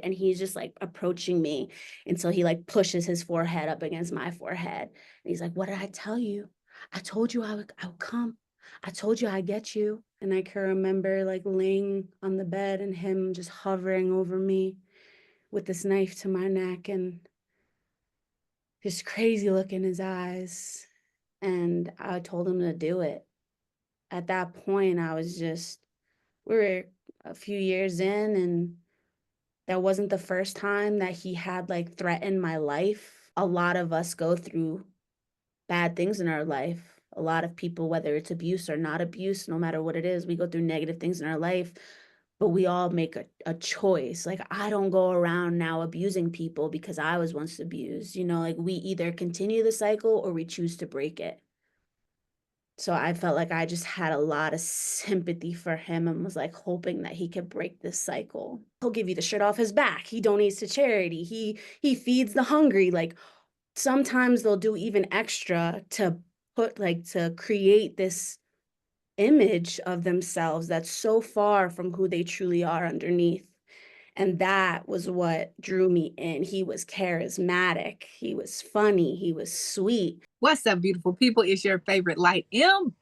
And he's just like approaching me until he like pushes his forehead up against my forehead. And he's like, "What did I tell you? I told you I would come. I told you I'd get you." And I can remember like laying on the bed and him just hovering over me with this knife to my neck and this crazy look in his eyes. And I told him to do it. At that point, we were a few years in, and that wasn't the first time that he had like threatened my life. A lot of us go through bad things in our life. A lot of people, whether it's abuse or not abuse, no matter what it is, we go through negative things in our life, but we all make a choice. Like, I don't go around now abusing people because I was once abused. Like we either continue the cycle or we choose to break it. So I felt like I just had a lot of sympathy for him and was like hoping that he could break this cycle. He'll give you the shirt off his back. He donates to charity. He feeds the hungry. Like sometimes they'll do even extra to create this image of themselves that's so far from who they truly are underneath. And that was what drew me in. He was charismatic. He was funny. He was sweet. What's up, beautiful people? It's your favorite light, MB.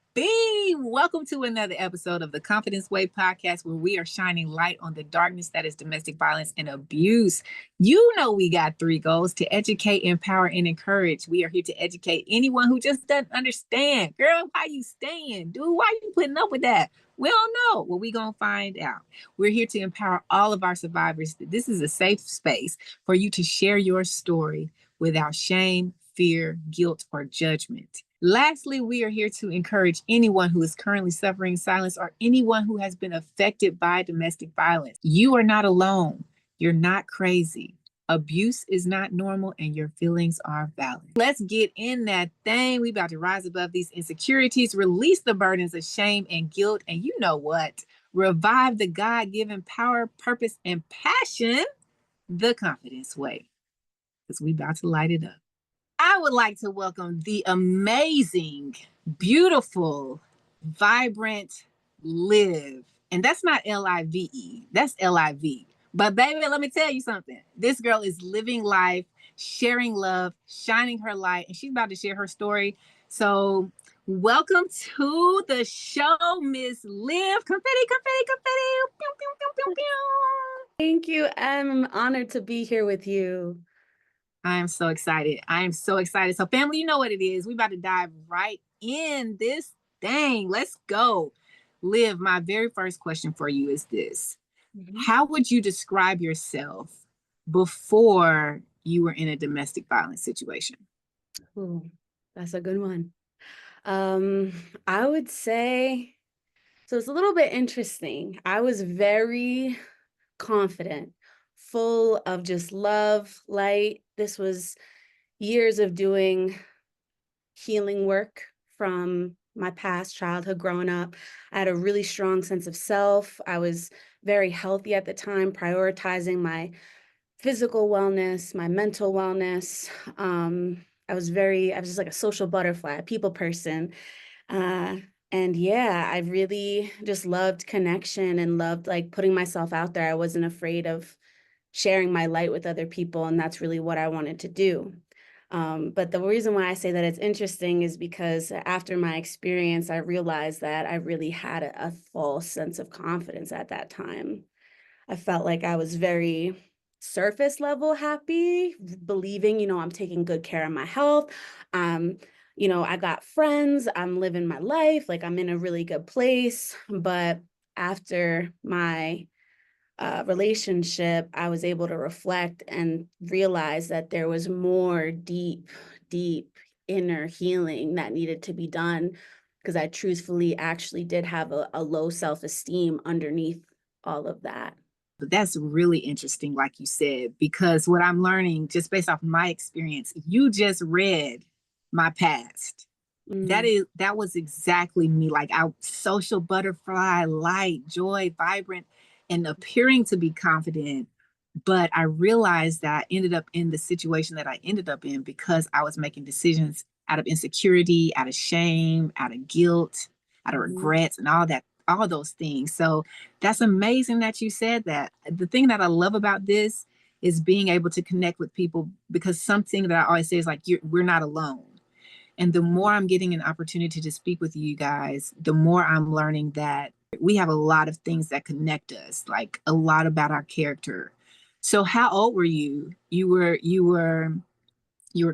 Welcome to another episode of the Conf1dence Way podcast, where we are shining light on the darkness that is domestic violence and abuse. You know we got 3 goals: to educate, empower, and encourage. We are here to educate anyone who just doesn't understand. Girl, how you staying? Dude, why you putting up with that? We don't know. Well, we gonna find out. We're here to empower all of our survivors. This is a safe space for you to share your story without shame, fear, guilt, or judgment. Lastly, we are here to encourage anyone who is currently suffering silence or anyone who has been affected by domestic violence. You are not alone. You're not crazy. Abuse is not normal and your feelings are valid. Let's get in that thing. We about to rise above these insecurities, release the burdens of shame and guilt, and you know what? Revive the God-given power, purpose, and passion the Conf1dence Way, because we about to light it up. I would like to welcome the amazing, beautiful, vibrant Liv. And that's not Live, that's Liv. But baby, let me tell you something. This girl is living life, sharing love, shining her light, and she's about to share her story. So welcome to the show, Miss Liv. Confetti, confetti, confetti. Pew, pew, pew, pew, pew. Thank you. I'm honored to be here with you. I am so excited. So family, you know what it is. We about to dive right in this thing. Let's go. Liv, my very first question for you is this. Mm-hmm. How would you describe yourself before you were in a domestic violence situation? Ooh, that's a good one. I would say, so it's a little bit interesting. I was very confident, full of just love, light. This was years of doing healing work from my past childhood growing up. I had a really strong sense of self. I was very healthy at the time, prioritizing my physical wellness, my mental wellness. I was just like a social butterfly, a people person. And yeah, I really just loved connection and loved like putting myself out there. I wasn't afraid of sharing my light with other people, and that's really what I wanted to do. But the reason why I say that it's interesting is because after my experience, I realized that I really had a false sense of confidence at that time. I felt like I was very surface level happy, believing, I'm taking good care of my health. I got friends, I'm living my life, like I'm in a really good place. But after my relationship, I was able to reflect and realize that there was more deep inner healing that needed to be done, because I truthfully actually did have a low self-esteem underneath all of that. But that's really interesting, like you said, because what I'm learning just based off my experience, you just read my past. That was exactly me. Like I social butterfly, light, joy, vibrant, and appearing to be confident. But I realized that I ended up in the situation that I ended up in because I was making decisions out of insecurity, out of shame, out of guilt, out of regrets, and all that all those things. So that's amazing that you said that. The thing that I love about this is being able to connect with people, because something that I always say is like, we're not alone. And the more I'm getting an opportunity to speak with you guys, the more I'm learning that we have a lot of things that connect us, like a lot about our character. So how old were you? You were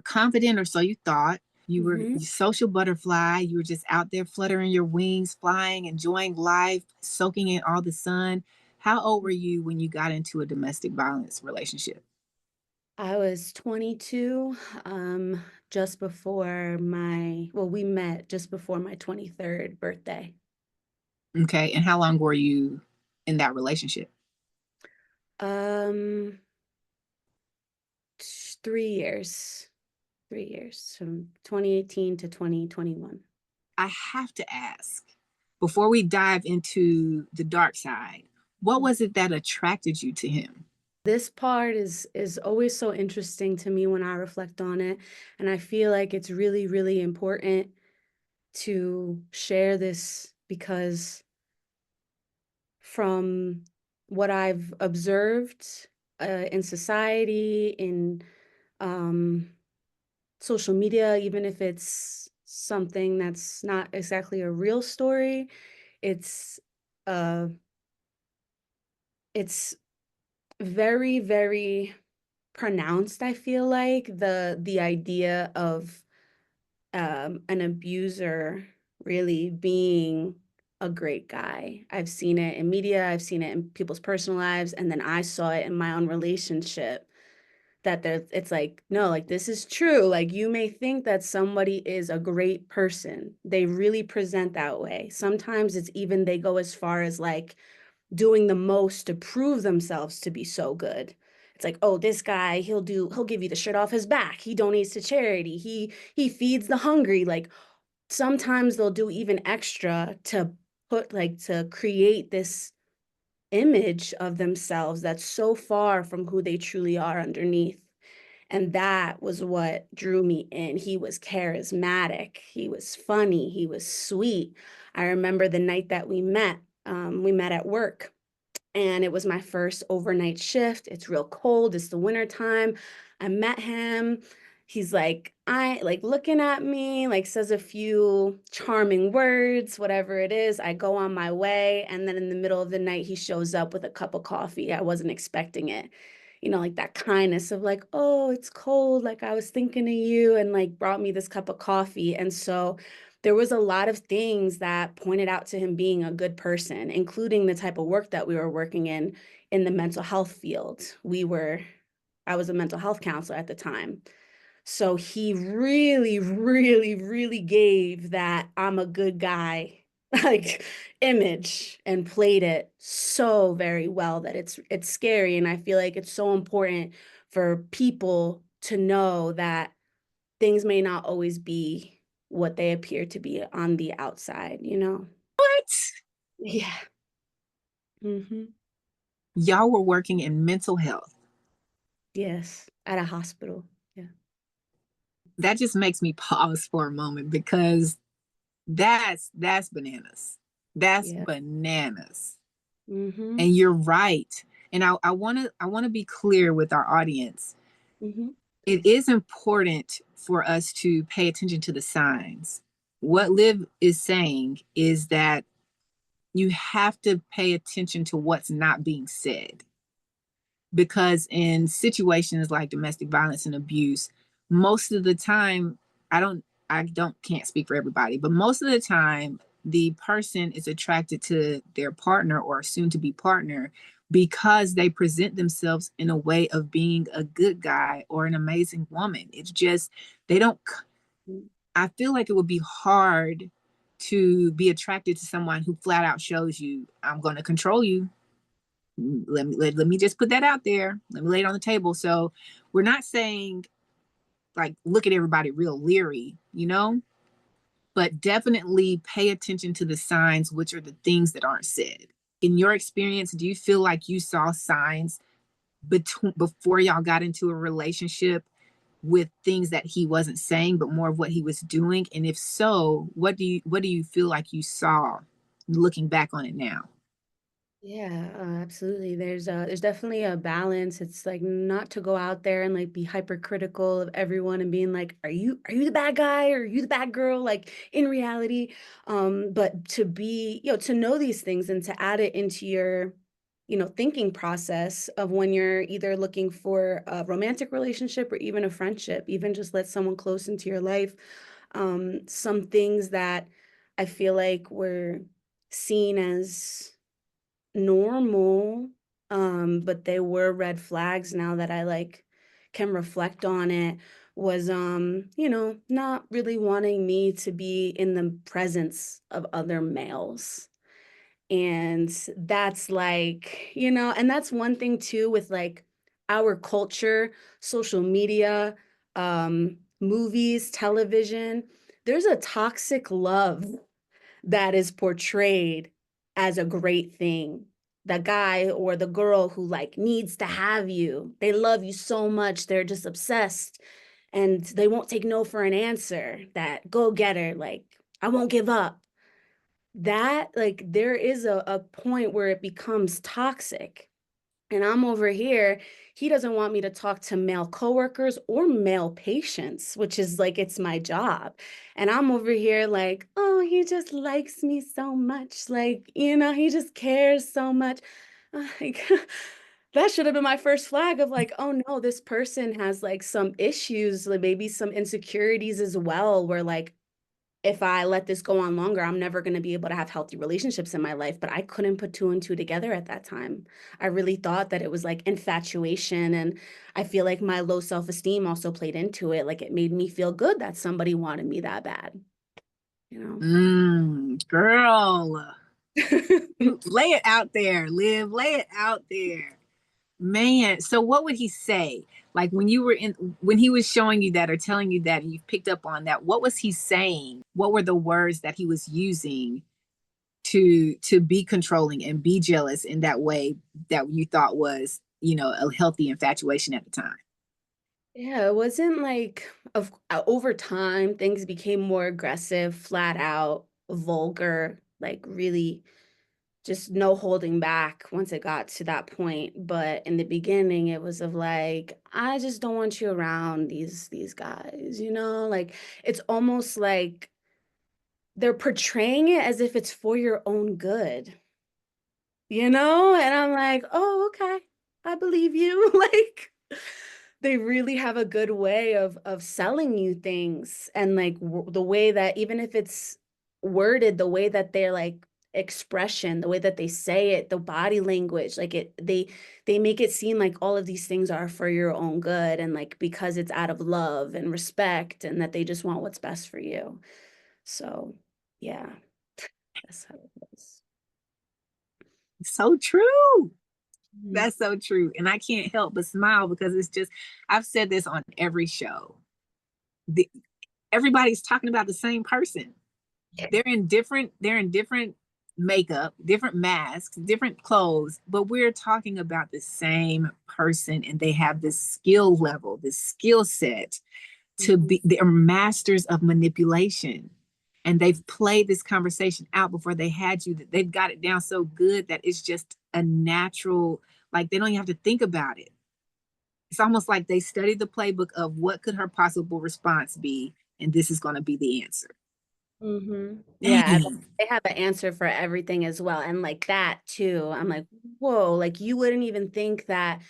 confident, or so you thought. You were Mm-hmm. social butterfly. You were just out there fluttering your wings, flying, enjoying life, soaking in all the sun. How old were you when you got into a domestic violence relationship? I was 22, just before we met just before my 23rd birthday. Okay. And how long were you in that relationship? Um, 3 years, 3 years from 2018 to 2021. I have to ask, before we dive into the dark side, what was it that attracted you to him? This part is always so interesting to me when I reflect on it, and I feel like it's really, really important to share this because from what I've observed in society, in um, social media, even if it's something that's not exactly a real story, it's uh, it's very, very pronounced. I feel like the idea of an abuser really being a great guy. I've seen it in media, I've seen it in people's personal lives, and then I saw it in my own relationship that it's like, no, like this is true. Like you may think that somebody is a great person. They really present that way. Sometimes it's even they go as far as like doing the most to prove themselves to be so good. It's like, oh, this guy, he'll give you the shirt off his back. He donates to charity. He feeds the hungry. Like sometimes they'll do even extra to to create this image of themselves that's so far from who they truly are underneath. And that was what drew me in. He was charismatic. He was funny. He was sweet. I remember the night that we met at work and it was my first overnight shift. It's real cold. It's the winter time. I met him. He's like, I like looking at me, like says a few charming words, whatever it is. I go on my way. And then in the middle of the night, he shows up with a cup of coffee. I wasn't expecting it. Like that kindness of like, oh, it's cold. Like I was thinking of you and like brought me this cup of coffee. And so there was a lot of things that pointed out to him being a good person, including the type of work that we were working in the mental health field. I was a mental health counselor at the time. So he really, really, really gave that I'm a good guy like image and played it so very well that it's scary. And I feel like it's so important for people to know that things may not always be what they appear to be on the outside. What? Yeah. Hmm. Y'all were working in mental health. Yes. At a hospital. Yeah. That just makes me pause for a moment, because that's bananas. That's Yeah. bananas. Hmm. And you're right. And I want to be clear with our audience. Hmm. It is important for us to pay attention to the signs. What Hmm. Liv is saying is that you have to pay attention to what's not being said, because in situations like domestic violence and abuse, most of the time, I don't can't speak for everybody, but most of the time the person is attracted to their partner or soon to be partner because they present themselves in a way of being a good guy or an amazing woman. It's just they don't I feel like it would be hard to be attracted to someone who flat out shows you, I'm going to control you. Let me just put that out there. Let me lay it on the table. So we're not saying like look at everybody real leery, but definitely pay attention to the signs, which are the things that aren't said. In your experience, do you feel like you saw signs before y'all got into a relationship with things that he wasn't saying, but more of what he was doing? And if so, what do you feel like you saw? looking back on it now? Yeah, absolutely. There's definitely a balance. It's like not to go out there and like be hypercritical of everyone and being like, are you the bad guy or are you the bad girl? Like in reality, but to be, to know these things and to add it into your, thinking process of when you're either looking for a romantic relationship or even a friendship, even just let someone close into your life. Some things that I feel like were seen as normal, but they were red flags now that I like can reflect on it was not really wanting me to be in the presence of other males. And that's like, and that's one thing too with like our culture, social media, movies, television. There's a toxic love that is portrayed as a great thing. The guy or the girl who like needs to have you. They love you so much. They're just obsessed and they won't take no for an answer. That go getter, like, I won't give up. That, like, there is a point where it becomes toxic. And I'm over here, he doesn't want me to talk to male coworkers or male patients, which is like it's my job. And I'm over here like, oh, he just likes me so much. Like, he just cares so much. Like, that should have been my first flag of like, oh no, this person has like some issues, like maybe some insecurities as well, where like if I let this go on longer, I'm never going to be able to have healthy relationships in my life. But I couldn't put two and two together at that time. I really thought that it was like infatuation. And I feel like my low self-esteem also played into it. Like it made me feel good that somebody wanted me that bad, you Girl, know? lay it out there, Liv, lay it out there. Man, so what would he say? Like when he was showing you that or telling you that and you picked up on that, what was he saying? What were the words that he was using to be controlling and be jealous in that way that you thought was, a healthy infatuation at the time? Yeah, it wasn't like over time, things became more aggressive, flat out, vulgar, like really just no holding back once it got to that point. But in the beginning, it was of like, I just don't want you around these guys, Like it's almost like they're portraying it as if it's for your own good, And I'm like, oh, okay, I believe you. Like they really have a good way of selling you things and like the way that even if it's worded the way that they're like expression, the way that they say it, the body language, like they make it seem like all of these things are for your own good and like because it's out of love and respect and that they just want what's best for you. So, yeah, that's how it was. So true. Mhm. That's so true. And I can't help but smile because it's just, I've said this on every show. The, everybody's talking about the same person. They're in different makeup, different masks, different clothes, but we're talking about the same person and they have this skill level, this skill set to Mhm. be, they're masters of manipulation. And they've played this conversation out before they had you, that they've got it down so good that it's just a natural, like they don't even have to think about it. It's almost like they studied the playbook of what could her possible response be, and this is going to be the answer. Yeah, Dang. they have an answer for everything as well. And like that too, I'm like, whoa, like you wouldn't even think that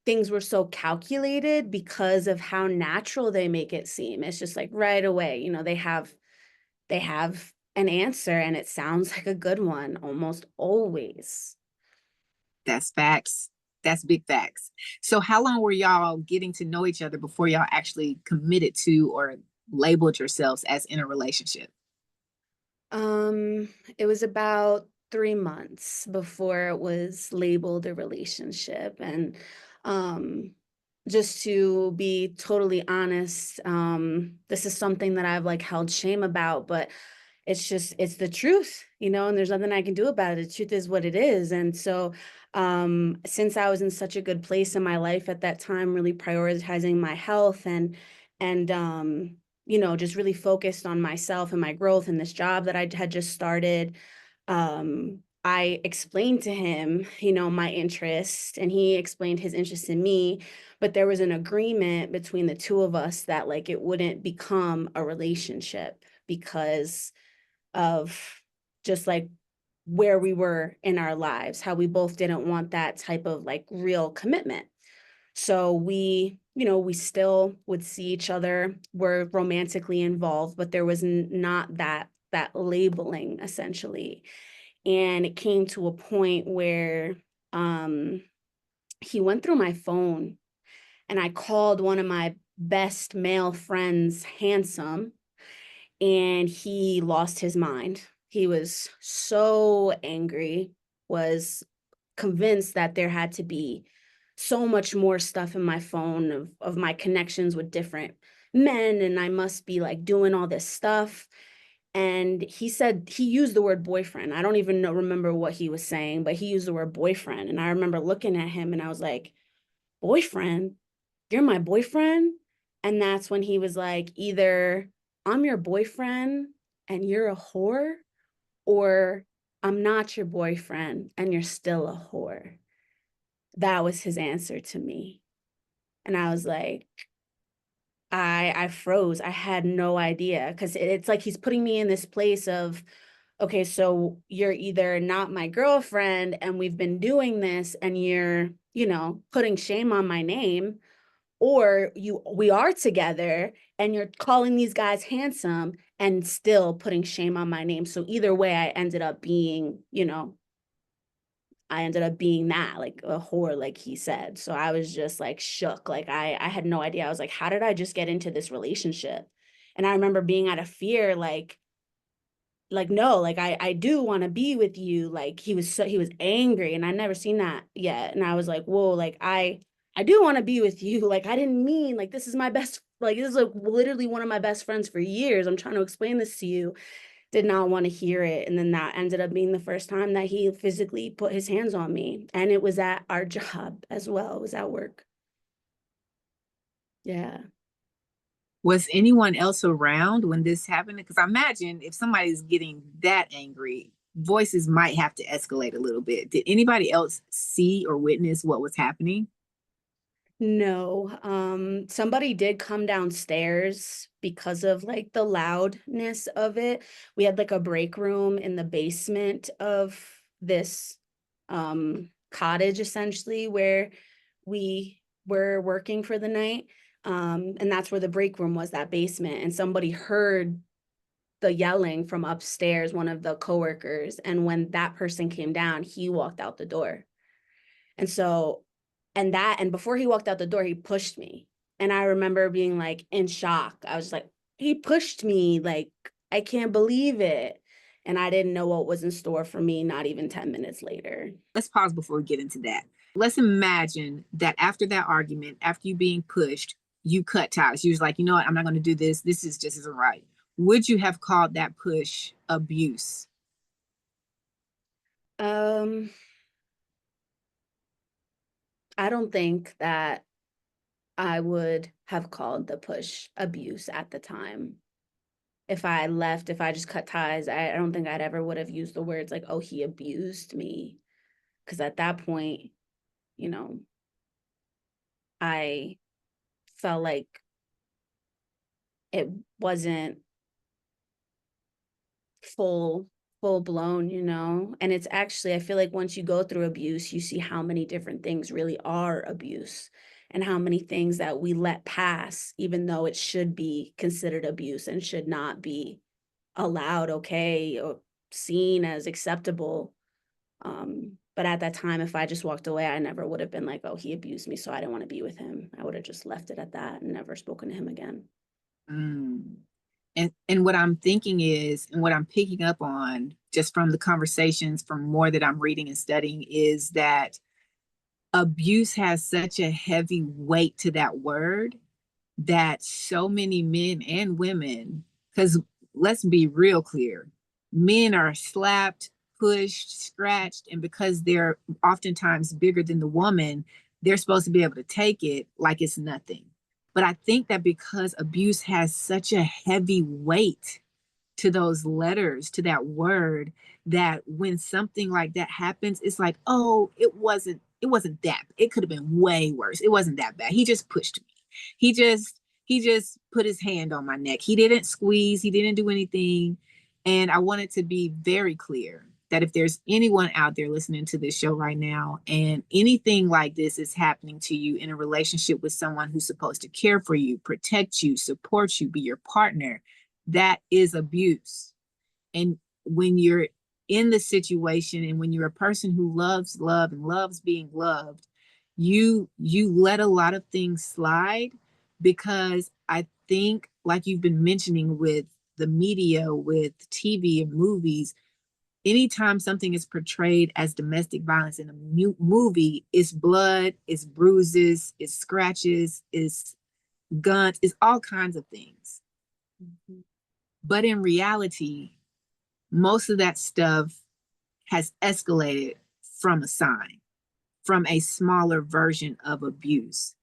things were so calculated because of how natural they make it seem. It's just like right away, they have an answer and it sounds like a good one almost always. That's facts. That's big facts. So, how long were y'all getting to know each other before y'all actually committed to or labeled yourselves as in a relationship? Um, it was about 3 months before it was labeled a relationship. And um, just to be totally honest, this is something that I've like held shame about, but it's the truth, and there's nothing I can do about it. The truth is what it is. And so, since I was in such a good place in my life at that time, really prioritizing my health and just really focused on myself and my growth and this job that I had just started. I explained to him, you know, my interest, and he explained his interest in me, but there was an agreement between the two of us that like it wouldn't become a relationship because of just like where we were in our lives, how we both didn't want that type of like real commitment. So we, you know, we still would see each other, were romantically involved, but there was not that labeling essentially. And it came to a point where um he went through my phone and I called one of my best male friends handsome, and he lost his mind. He was so angry, was convinced that there had to be so much more stuff in my phone of my connections with different men, and I must be like doing all this stuff. And he said he used the word boyfriend. I don't even remember what he was saying, but he used the word boyfriend. And I remember looking at him and I was like, boyfriend? You're my boyfriend? And that's when he was like, either I'm your boyfriend and you're a whore, or I'm not your boyfriend and you're still a whore. That was his answer to me. And I was like, I froze. I had no idea because it's like he's putting me in this place of, okay, so you're either not my girlfriend and we've been doing this and you're, you know, putting shame on my name, or we are together and you're calling these guys handsome and still putting shame on my name. So either way, I ended up being, you know, I ended up being that, like a whore, like he said. So I was just like shook. Like I had no idea. I was like, how did I just get into this relationship? And I remember being out of fear, like no, like I do want to be with you. Like he was angry, and I never seen that yet. And I was like, whoa, like I do want to be with you. Like I didn't mean like this is my best, like this is like literally one of my best friends for years. I'm trying to explain this to you. Did not want to hear it. And then that ended up being the first time that he physically put his hands on me. And it was at our job as well. It was at work. Yeah. Was anyone else around when this happened? Because I imagine if somebody's getting that angry, voices might have to escalate a little bit. Did anybody else see or witness what was happening? No, somebody did come downstairs because of like the loudness of it. We had like a break room in the basement of this cottage essentially where we were working for the night. And that's where the break room was, that basement. And somebody heard the yelling from upstairs, one of the coworkers. And when that person came down, he walked out the door. And so, and before he walked out the door, he pushed me. And I remember being like in shock. I was like, he pushed me. Like, I can't believe it. And I didn't know what was in store for me, not even 10 minutes later. Let's pause before we get into that. Let's imagine that after that argument, after you being pushed, you cut ties. You was like, you know what, I'm not going to do this. This is just isn't right. Would you have called that push abuse? Um, I don't think that I would have called the push abuse at the time. If I left, if I just cut ties, I don't think I'd ever would have used the words like, oh, he abused me. Because at that point, you know, I felt like it wasn't full full blown, you know. And it's actually, I feel like once you go through abuse, you see how many different things really are abuse, and how many things that we let pass even though it should be considered abuse and should not be allowed, okay, or seen as acceptable. But at that time, if I just walked away, I never would have been like, oh, he abused me, so I didn't want to be with him. I would have just left it at that and never spoken to him again. Mm. And what I'm thinking is, and what I'm picking up on just from the conversations, from more that I'm reading and studying, is that abuse has such a heavy weight to that word that so many men and women, because let's be real clear, men are slapped, pushed, scratched, and because they're oftentimes bigger than the woman, they're supposed to be able to take it like it's nothing. But I think that because abuse has such a heavy weight to those letters, to that word, that when something like that happens, it's like, oh, it wasn't that. It could have been way worse. It wasn't that bad. He just pushed me. He just put his hand on my neck. He didn't squeeze, he didn't do anything. And I wanted to be very clear that if there's anyone out there listening to this show right now and anything like this is happening to you in a relationship with someone who's supposed to care for you, protect you, support you, be your partner, that is abuse. And when you're in the situation and when you're a person who loves love and loves being loved, you let a lot of things slide, because I think, like you've been mentioning with the media, with TV and movies, anytime something is portrayed as domestic violence in a movie, it's blood, it's bruises, it's scratches, it's guns, it's all kinds of things. Mhm. But in reality, most of that stuff has escalated from a sign, from a smaller version of abuse.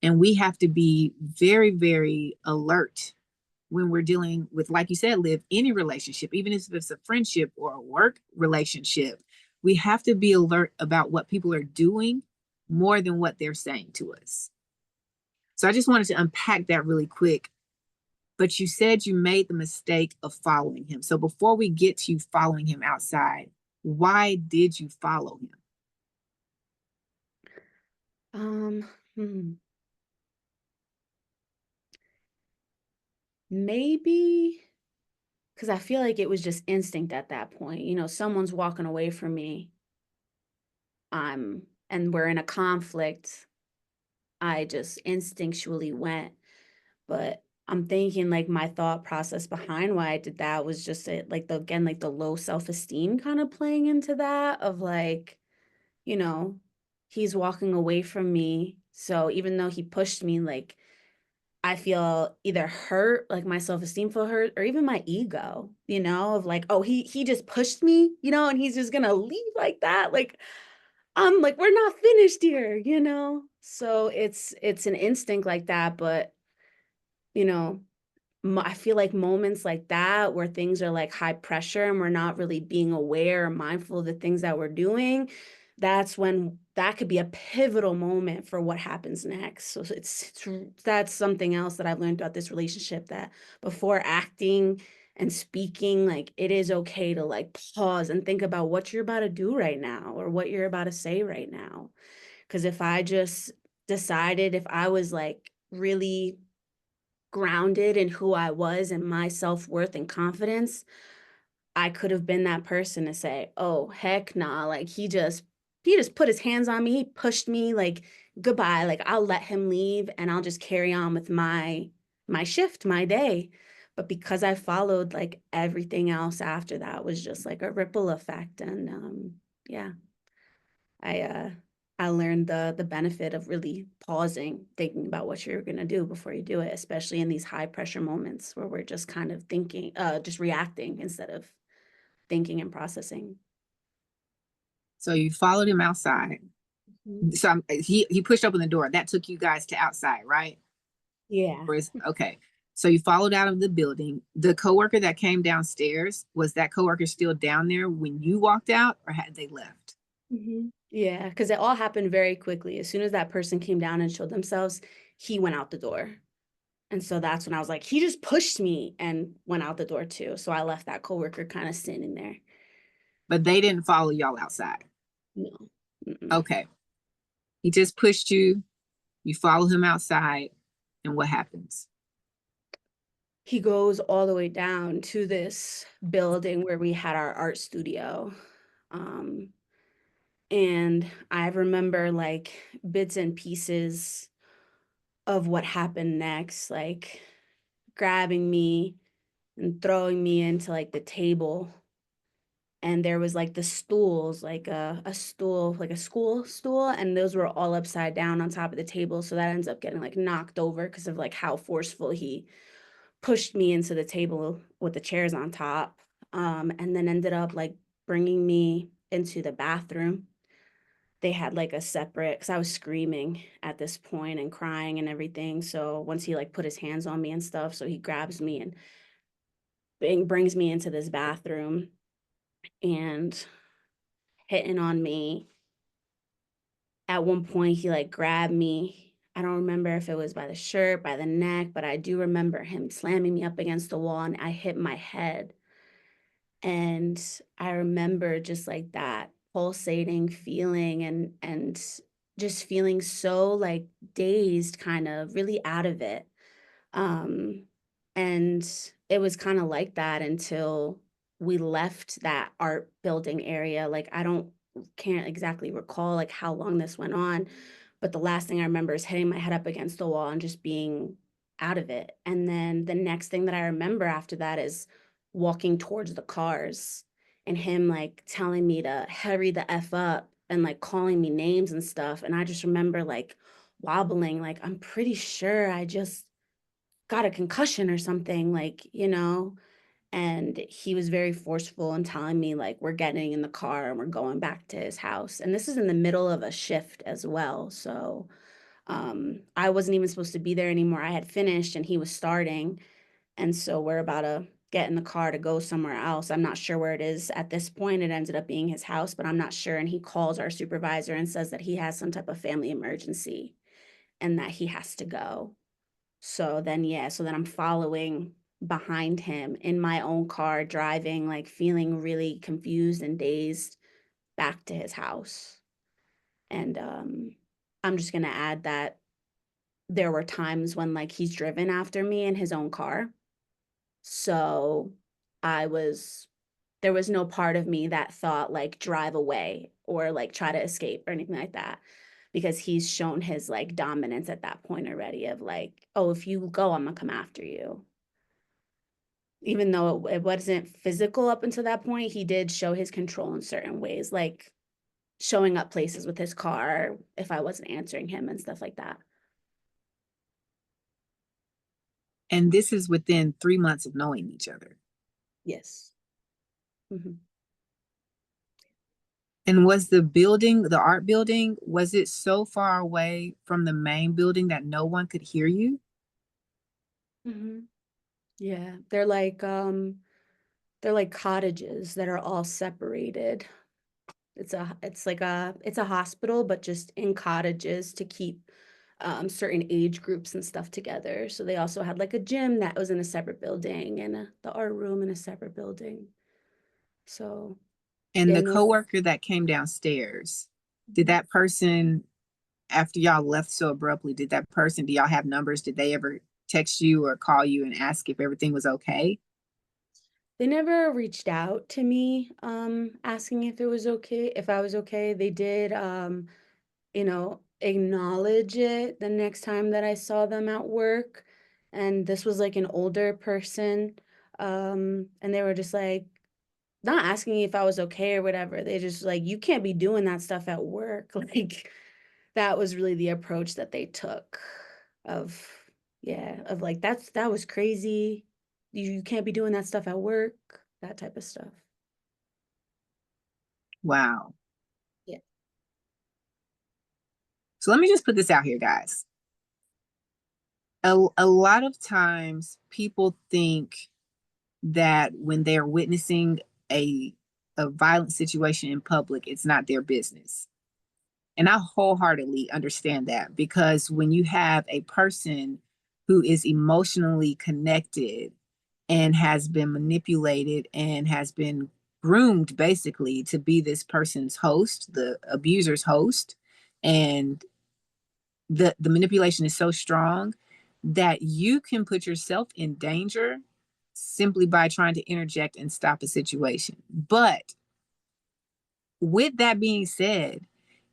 And we have to be very, very alert when we're dealing with, like you said, Liv, any relationship, even if it's a friendship or a work relationship. We have to be alert about what people are doing more than what they're saying to us. So I just wanted to unpack that really quick. But you said you made the mistake of following him. So before we get to you following him outside, why did you follow him? Um, hmm. Maybe because I feel like it was just instinct at that point. You know, someone's walking away from me. And we're in a conflict. I just instinctually went. But I'm thinking like my thought process behind why I did that was just it, like the again, like the low self-esteem kind of playing into that of like, you know, he's walking away from me. So even though he pushed me, like I feel either hurt, like my self-esteem feel hurt, or even my ego, you know, of like, oh, he just pushed me, you know, and he's just gonna leave like that. Like I'm like, we're not finished here, you know? So it's an instinct like that, but you know, I feel like moments like that where things are like high pressure and we're not really being aware or mindful of the things that we're doing, that's when that could be a pivotal moment for what happens next. So that's something else that I've learned throughout this relationship, that before acting and speaking, like it is okay to like pause and think about what you're about to do right now or what you're about to say right now. Because if I just decided, if I was like really grounded in who I was and my self-worth and confidence, I could have been that person to say, "Oh, heck nah, like he just put his hands on me, he pushed me, like goodbye, like I'll let him leave and I'll just carry on with my shift, my day." But because I followed, like everything else after that was just like a ripple effect. And yeah, I uh I learned the benefit of really pausing, thinking about what you're gonna do before you do it, especially in these high pressure moments where we're just kind of thinking, just reacting instead of thinking and processing. So you followed him outside. Mhm. So he pushed open the door. That took you guys to outside, right? Yeah. Or is okay. So you followed out of the building. The coworker that came downstairs, was that coworker still down there when you walked out, or had they left? Yeah, because it all happened very quickly. As soon as that person came down and showed themselves, he went out the door. And so that's when I was like, he just pushed me and went out the door too. So I left that coworker kind of standing there. But they didn't follow y'all outside. No. Mm-mm. Okay. He just pushed you. You follow him outside, and what happens? He goes all the way down to this building where we had our art studio. Um, and I remember like bits and pieces of what happened next, like grabbing me and throwing me into like the table. And there was like the stools, like a stool, like a school stool, and those were all upside down on top of the table. So that ends up getting like knocked over because of like how forceful he pushed me into the table with the chairs on top. And then ended up like bringing me into the bathroom. They had like a separate, because I was screaming at this point and crying and everything. So once he like put his hands on me and stuff, so he grabs me and brings me into this bathroom and hitting on me. At one point, he like grabbed me. I don't remember if it was by the shirt, by the neck, but I do remember him slamming me up against the wall and I hit my head. And I remember just like that pulsating feeling and just feeling so like dazed, kind of really out of it. Um, and it was kind of like that until we left that art building area. Like I don't can't exactly recall like how long this went on, but the last thing I remember is hitting my head up against the wall and just being out of it. And then the next thing that I remember after that is walking towards the cars and him like telling me to hurry the F up and like calling me names and stuff. And I just remember like wobbling, like I'm pretty sure I just got a concussion or something, like, and he was very forceful in telling me like we're getting in the car and we're going back to his house. And this is in the middle of a shift as well. So I wasn't even supposed to be there anymore. I had finished and he was starting. And so we're about to get in the car to go somewhere else. I'm not sure where it is at this point. It ended up being his house, but I'm not sure. And he calls our supervisor and says that he has some type of family emergency and that he has to go. So then, yeah, so then I'm following behind him in my own car, driving, like feeling really confused and dazed back to his house. And I'm just gonna add that there were times when like he's driven after me in his own car. So I was, there was no part of me that thought like drive away or like try to escape or anything like that because he's shown his like dominance at that point already of like, oh, if you go, I'm gonna come after you. Even though it wasn't physical up until that point, he did show his control in certain ways, like showing up places with his car if I wasn't answering him and stuff like that. And this is within 3 months of knowing each other. Yes. Mhm. And was the building, the art building, was it so far away from the main building that no one could hear you? Mhm. Yeah, they're like cottages that are all separated. It's a hospital, but just in cottages to keep certain age groups and stuff together. So they also had like a gym that was in a separate building and the art room in a separate building. So And yeah, the no. coworker that came downstairs, did that person, after y'all left so abruptly, did that person, do y'all have numbers? Did they ever text you or call you and ask if everything was okay? They never reached out to me asking if it was okay, if I was okay. They did acknowledge it the next time that I saw them at work. And this was like an older person. And they were just like, not asking me if I was okay or whatever. They just like, you can't be doing that stuff at work. Like, that was really the approach that they took of, yeah, of like, that was crazy. You can't be doing that stuff at work, that type of stuff. Wow. Yeah. So let me just put this out here, guys. A lot of times people think that when they're witnessing a a violent situation in public, it's not their business. And I wholeheartedly understand that because when you have a person who is emotionally connected and has been manipulated and has been groomed basically to be this person's host, the abuser's host, and the manipulation is so strong that you can put yourself in danger simply by trying to interject and stop a situation. But with that being said,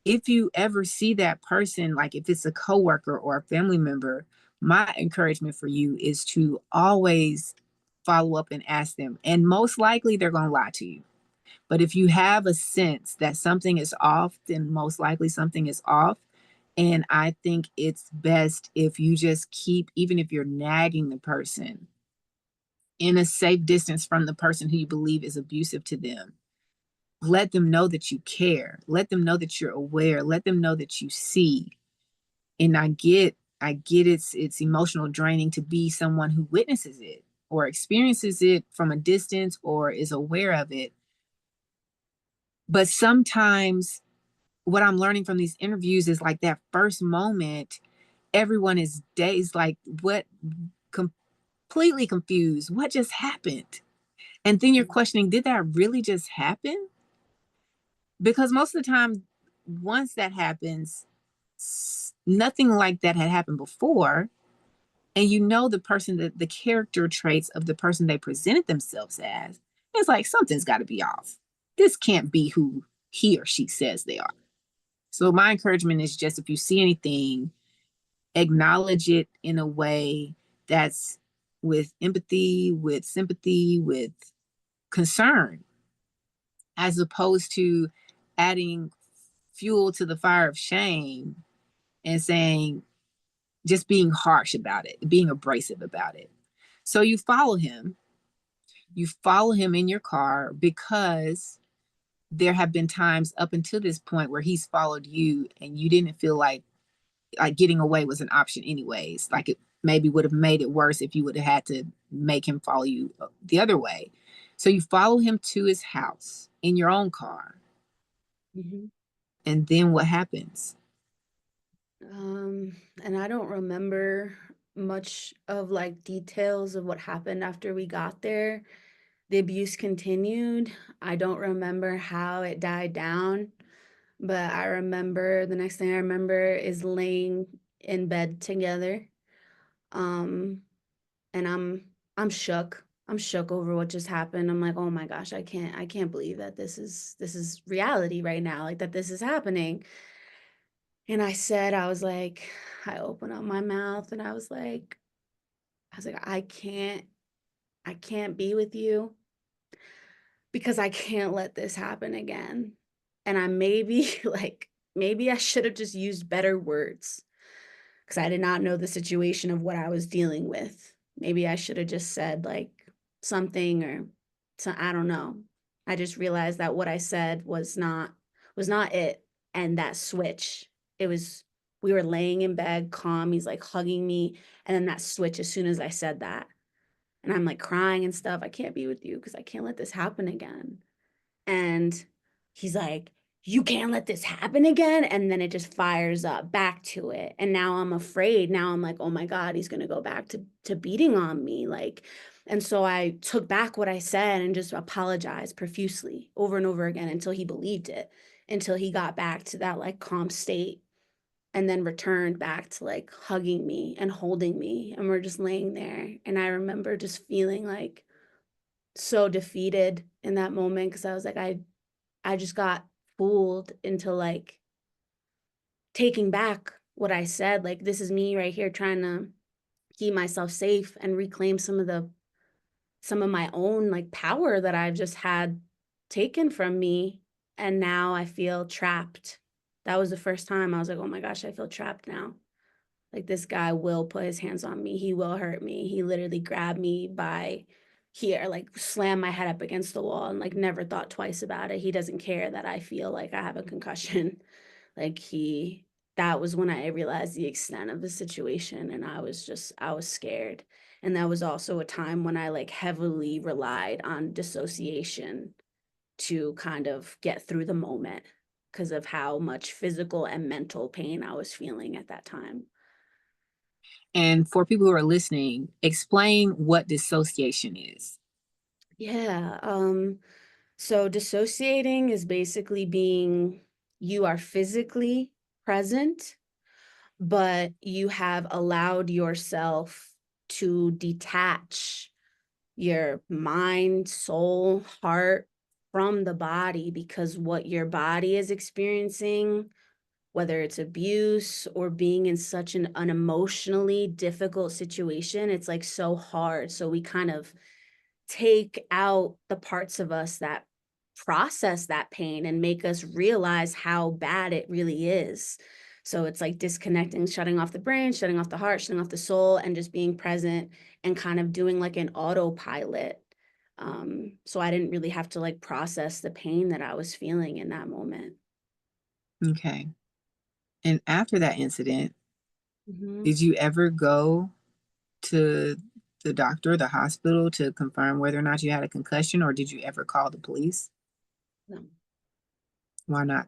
if you ever see that person, like if it's a coworker or a family member, my encouragement for you is to always follow up and ask them. And most likely they're going to lie to you. But if you have a sense that something is off, then most likely something is off. And I think it's best if you just keep, even if you're nagging the person, in a safe distance from the person who you believe is abusive to them. Let them know that you care. Let them know that you're aware. Let them know that you see. And I get it's emotional draining to be someone who witnesses it. or experiences it from a distance or is aware of it. But sometimes what I'm learning from these interviews is like that first moment, everyone is dazed, like what, completely confused. What just happened? And then you're questioning, did that really just happen? Because most of the time, once that happens, nothing like that had happened before. And you know the person, that the character traits of the person they presented themselves as, it's like something's got to be off. This can't be who he or she says they are. So my encouragement is just, if you see anything, acknowledge it in a way that's with empathy, with sympathy, with concern, as opposed to adding fuel to the fire of shame and saying, just being harsh about it, being abrasive about it. So you follow him in your car because there have been times up until this point where he's followed you and you didn't feel like getting away was an option anyways. Like it maybe would have made it worse if you would have had to make him follow you the other way. So you follow him to his house in your own car. Mm-hmm. And then what happens? And I don't remember much of like details of what happened after we got there. The abuse continued. I don't remember how it died down, but I remember the next thing I remember is laying in bed together. Um, and I'm shook. I'm shook over what just happened. I'm like, "Oh my gosh, I can't believe that this is reality right now, like that this is happening." And I was like, I opened up my mouth and I was like, I can't be with you because I can't let this happen again. And I maybe maybe I should have just used better words because I did not know the situation of what I was dealing with. Maybe I should have just said like something or so I don't know. I just realized that what I said was not it. And that switch, it was we were laying in bed, calm, he's like hugging me, and then that switch as soon as I said that. And I'm like crying and stuff. I can't be with you because I can't let this happen again. And he's like, you can't let this happen again. And then it just fires up back to it. And now I'm afraid. Now I'm like, oh my God, he's gonna go back to beating on me. Like, and so I took back what I said and just apologized profusely over and over again until he believed it, until he got back to that like calm state and then returned back to like hugging me and holding me. And we're just laying there. And I remember just feeling like so defeated in that moment because I was like, I just got fooled into like taking back what I said. Like, this is me right here trying to keep myself safe and reclaim some of my own like power that I've just had taken from me. And now I feel trapped. That was the first time I was like, oh my gosh, I feel trapped now. Like this guy will put his hands on me. He will hurt me. He literally grabbed me by here, like slam my head up against the wall and like never thought twice about it. He doesn't care that I feel like I have a concussion. Like that was when I realized the extent of the situation and I was scared. And that was also a time when I like heavily relied on dissociation to kind of get through the moment because of how much physical and mental pain I was feeling at that time. And for people who are listening, explain what dissociation is. Yeah. So dissociating is basically being you are physically present, but you have allowed yourself to detach your mind, soul, heart from the body because what your body is experiencing, whether it's abuse or being in such an emotionally difficult situation, it's like so hard. So we kind of take out the parts of us that process that pain and make us realize how bad it really is. So it's like disconnecting, shutting off the brain, shutting off the heart, shutting off the soul, and just being present and kind of doing like an autopilot. So I didn't really have to like process the pain that I was feeling in that moment. Okay. And after that incident, Mm-hmm. did you ever go to the doctor, the hospital to confirm whether or not you had a concussion, or did you ever call the police? No. Why not?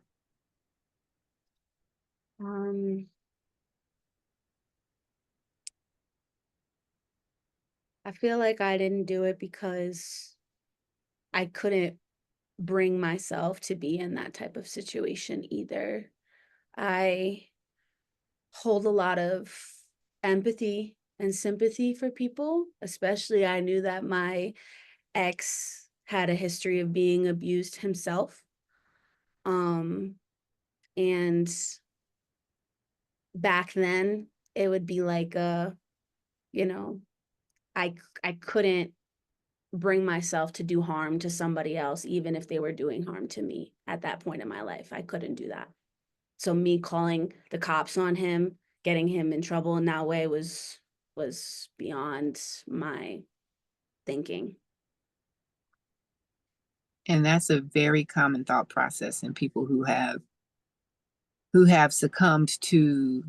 Um, I feel like I didn't do it because I couldn't bring myself to be in that type of situation either. I hold a lot of empathy and sympathy for people, especially I knew that my ex had a history of being abused himself. Um, and back then it would be like you know, I couldn't bring myself to do harm to somebody else, even if they were doing harm to me at that point in my life. I couldn't do that. So me calling the cops on him, getting him in trouble in that way was beyond my thinking. And that's a very common thought process in people who have succumbed to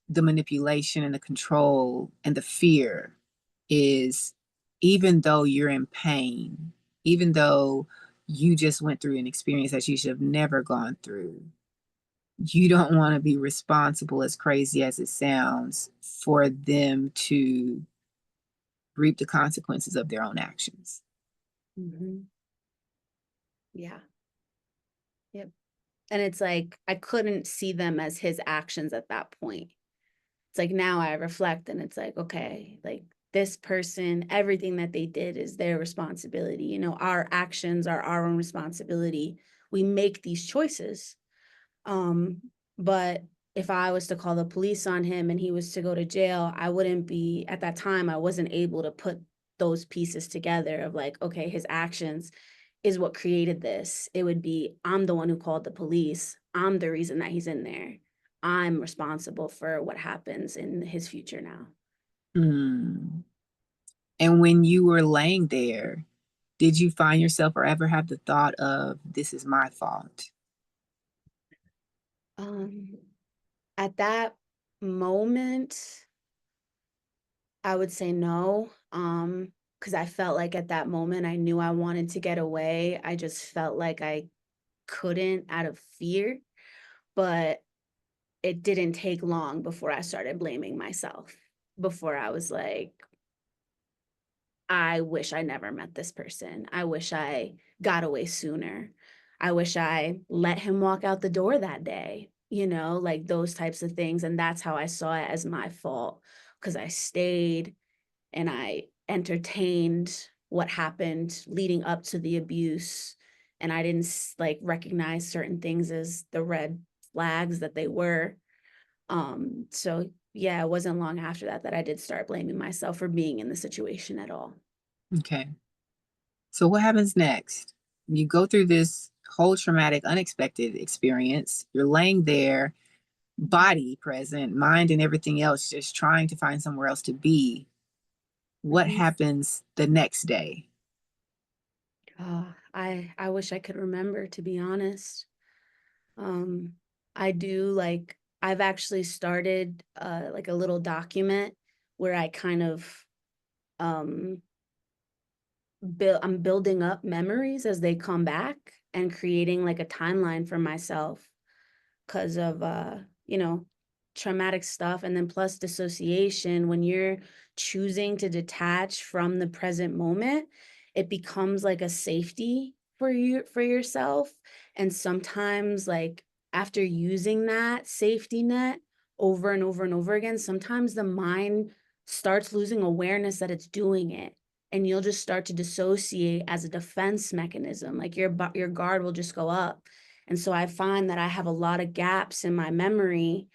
the manipulation and the control and the fear is, even though you're in pain, even though you just went through an experience that you should have never gone through, you don't want to be responsible, as crazy as it sounds, for them to reap the consequences of their own actions. Mm-hmm. Yeah. Yep. And it's like I couldn't see them as his actions at that point. It's like now I reflect and it's like, okay, like this person, everything that they did is their responsibility. You know, our actions are our own responsibility. We make these choices. Um, but if I was to call the police on him and he was to go to jail, I wouldn't be, at that time, I wasn't able to put those pieces together of like, okay, his actions is what created this. It would be, I'm the one who called the police. I'm the reason that he's in there. I'm responsible for what happens in his future now. Mm. And when you were laying there, did you find yourself or ever have the thought of, this is my fault? Um, at that moment, I would say no. Because I felt like at that moment I knew I wanted to get away. I just felt like I couldn't out of fear. But it didn't take long before I started blaming myself. Before I was like, I wish I never met this person. I wish I got away sooner. I wish I let him walk out the door that day, you know, like those types of things. And that's how I saw it as my fault because I stayed and I entertained what happened leading up to the abuse. And I didn't like recognize certain things as the red flags that they were. So yeah, it wasn't long after that that I did start blaming myself for being in the situation at all. Okay. So what happens next? You go through this whole traumatic, unexpected experience. You're laying there, body present, mind and everything else, just trying to find somewhere else to be. What Mhm. happens the next day? I wish I could remember, to be honest. Um, I do like I've actually started like a little document where I kind of um I'm building up memories as they come back and creating like a timeline for myself because of you know, traumatic stuff and then plus dissociation. When you're choosing to detach from the present moment, it becomes like a safety for you for yourself. And sometimes like after using that safety net over and over and over again, sometimes the mind starts losing awareness that it's doing it, and you'll just start to dissociate as a defense mechanism. Like your guard will just go up. And so I find that I have a lot of gaps in my memory,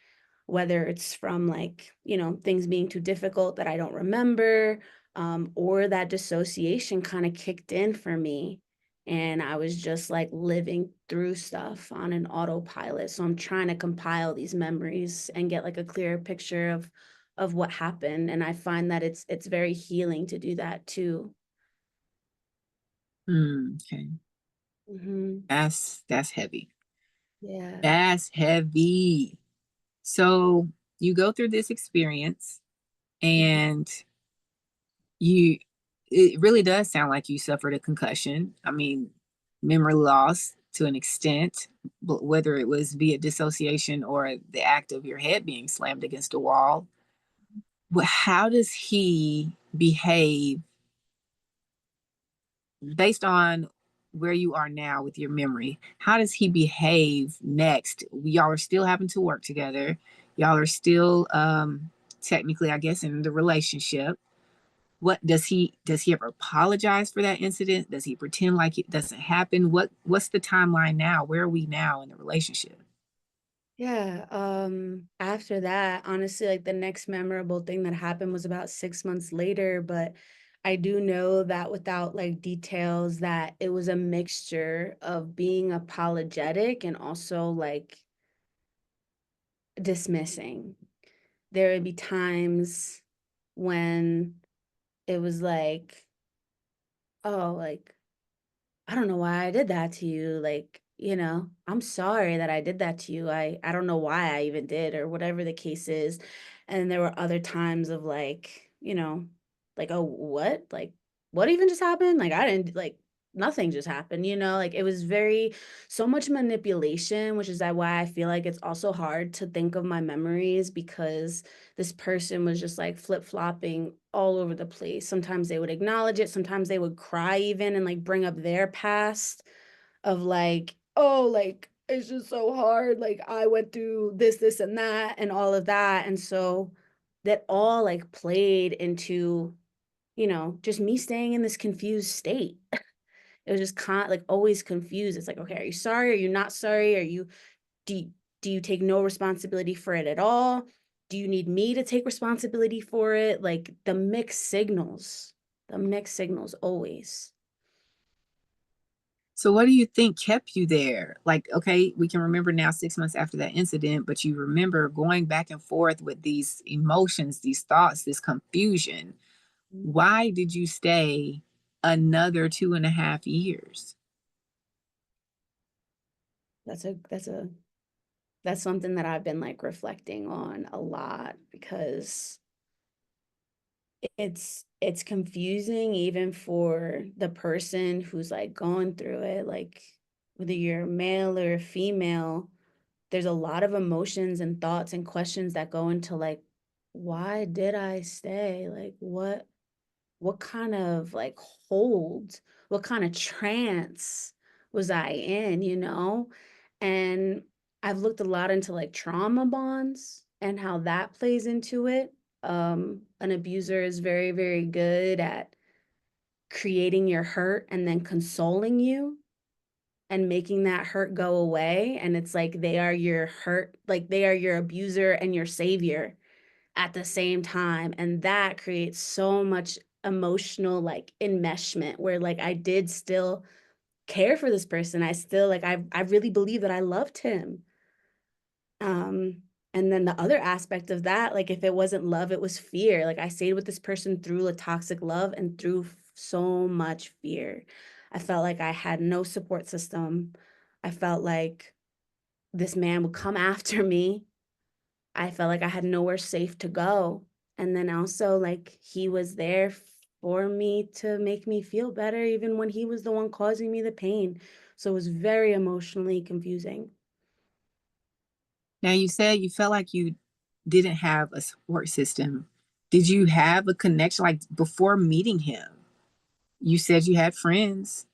whether it's from like, you know, things being too difficult that I don't remember, or that dissociation kind of kicked in for me. And I was just like living through stuff on an autopilot. So I'm trying to compile these memories and get like a clearer picture of what happened. And I find that it's very healing to do that too. Okay. Mm-hmm. That's heavy. Yeah. That's heavy. So you go through this experience Mm-hmm. and You, it really does sound like you suffered a concussion. I mean, memory loss to an extent, but whether it was via dissociation or the act of your head being slammed against a wall. How does he behave based on where you are now with your memory? How does he behave next? Y'all are still having to work together. Y'all are still technically, I guess, in the relationship. What does he ever apologize for that incident? Does he pretend like it doesn't happen? What's the timeline now? Where are we now in the relationship? Yeah, after that, honestly, like the next memorable thing that happened was about 6 months later, but I do know that without like details that it was a mixture of being apologetic and also like dismissing. There would be times when it was like, oh, like I don't know why I did that to you. Like, I'm sorry that I did that to you. I don't know why I even did or whatever the case is. And there were other times of like, like, oh, what? Like, what even just happened? Like, I didn't like nothing just happened, like it was so much manipulation, which is why I feel like it's also hard to think of my memories because this person was just like flip-flopping all over the place. Sometimes they would acknowledge it, sometimes they would cry even and like bring up their past of like, oh, like it's just so hard. Like I went through this, and that, and all of that. And so that all like played into, just me staying in this confused state. It was just like always confused. It's like, okay, are you sorry? Are you not sorry? Do you, do you take no responsibility for it at all? Do you need me to take responsibility for it? Like the mixed signals always. So what do you think kept you there? Like, okay, we can remember now 6 months after that incident, but you remember going back and forth with these emotions, these thoughts, this confusion. Why did you stay another 2.5 years? That's something that I've been like reflecting on a lot because it's confusing even for the person who's like going through it, like whether you're male or female, there's a lot of emotions and thoughts and questions that go into like, why did I stay? Like what kind of like hold, what kind of trance was I in, And I've looked a lot into like trauma bonds and how that plays into it. An abuser is very, very good at creating your hurt and then consoling you and making that hurt go away. And it's like they are your hurt, like they are your abuser and your savior at the same time. And that creates so much emotional like enmeshment where like I did still care for this person. I still like I really believe that I loved him. Um and then the other aspect of that, like if it wasn't love, it was fear. Like I stayed with this person through a toxic love and through so much fear. I felt like I had no support system. I felt like this man would come after me. I felt like I had nowhere safe to go. And then also, like, he was there for me to make me feel better, even when he was the one causing me the pain. So it was very emotionally confusing. Now, you said you felt like you didn't have a support system. Did you have a connection like before meeting him? You said you had friends.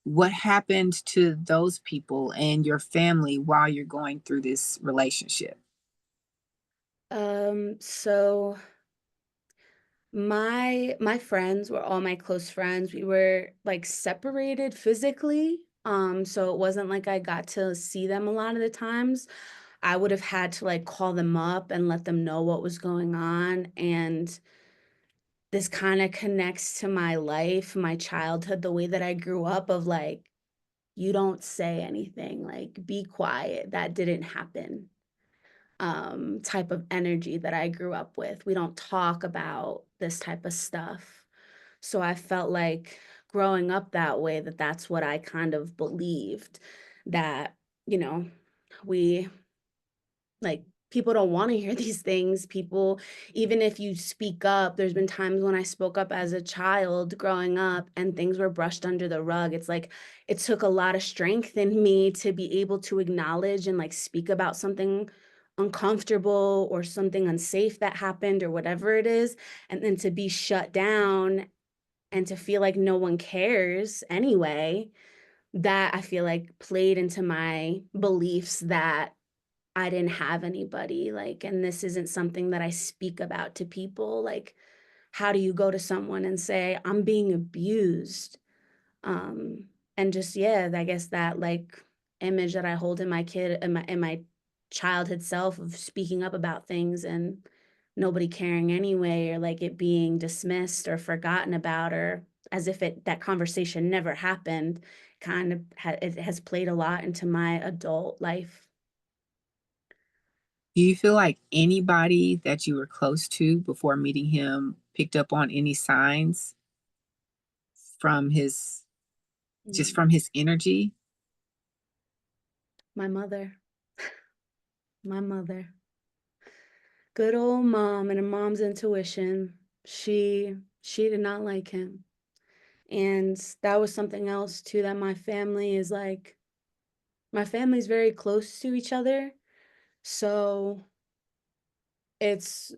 What happened to those people and your family while you're going through this relationship? So my friends were all my close friends. We were like separated physically. So it wasn't like I got to see them a lot of the times. I would have had to like call them up and let them know what was going on. And this kind of connects to my life, my childhood, the way that I grew up of like, you don't say anything, like be quiet. That didn't happen. Type of energy that I grew up with. We don't talk about this type of stuff. So I felt like growing up that way, that's what I kind of believed that, you know, we like people don't want to hear these things. People, even if you speak up, there's been times when I spoke up as a child growing up and things were brushed under the rug. It's like it took a lot of strength in me to be able to acknowledge and like speak about something uncomfortable or something unsafe that happened or whatever it is, and then to be shut down and to feel like no one cares anyway. That I feel like played into my beliefs that I didn't have anybody, like, and this isn't something that I speak about to people. Like, how do you go to someone and say, I'm being abused? Um, and just, yeah, I guess that like image that I hold in my kid, in my childhood self of speaking up about things and nobody caring anyway, or like it being dismissed or forgotten about, or as if that conversation never happened, kind of it has played a lot into my adult life. Do you feel like anybody that you were close to before meeting him picked up on any signs from his, just Mm. from his energy? My mother, my mother, good old mom and a mom's intuition. She did not like him. And that was something else too, that my family is like, my family's very close to each other. So it's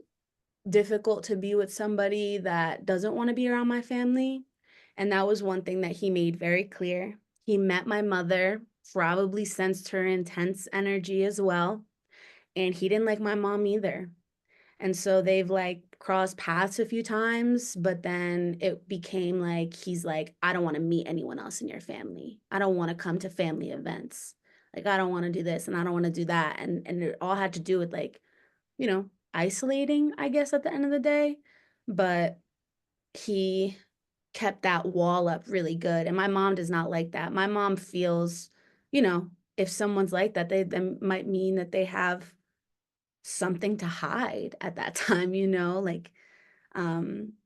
difficult to be with somebody that doesn't want to be around my family. And that was one thing that he made very clear. He met my mother, probably sensed her intense energy as well. And he didn't like my mom either. And so they've like crossed paths a few times, but then it became like he's like, I don't want to meet anyone else in your family. I don't want to come to family events. Like I don't want to do this and I don't want to do that. And it all had to do with like, isolating, I guess, at the end of the day. But he kept that wall up really good. And my mom does not like that. My mom feels, if someone's like that, they then might mean that they have something to hide at that time, like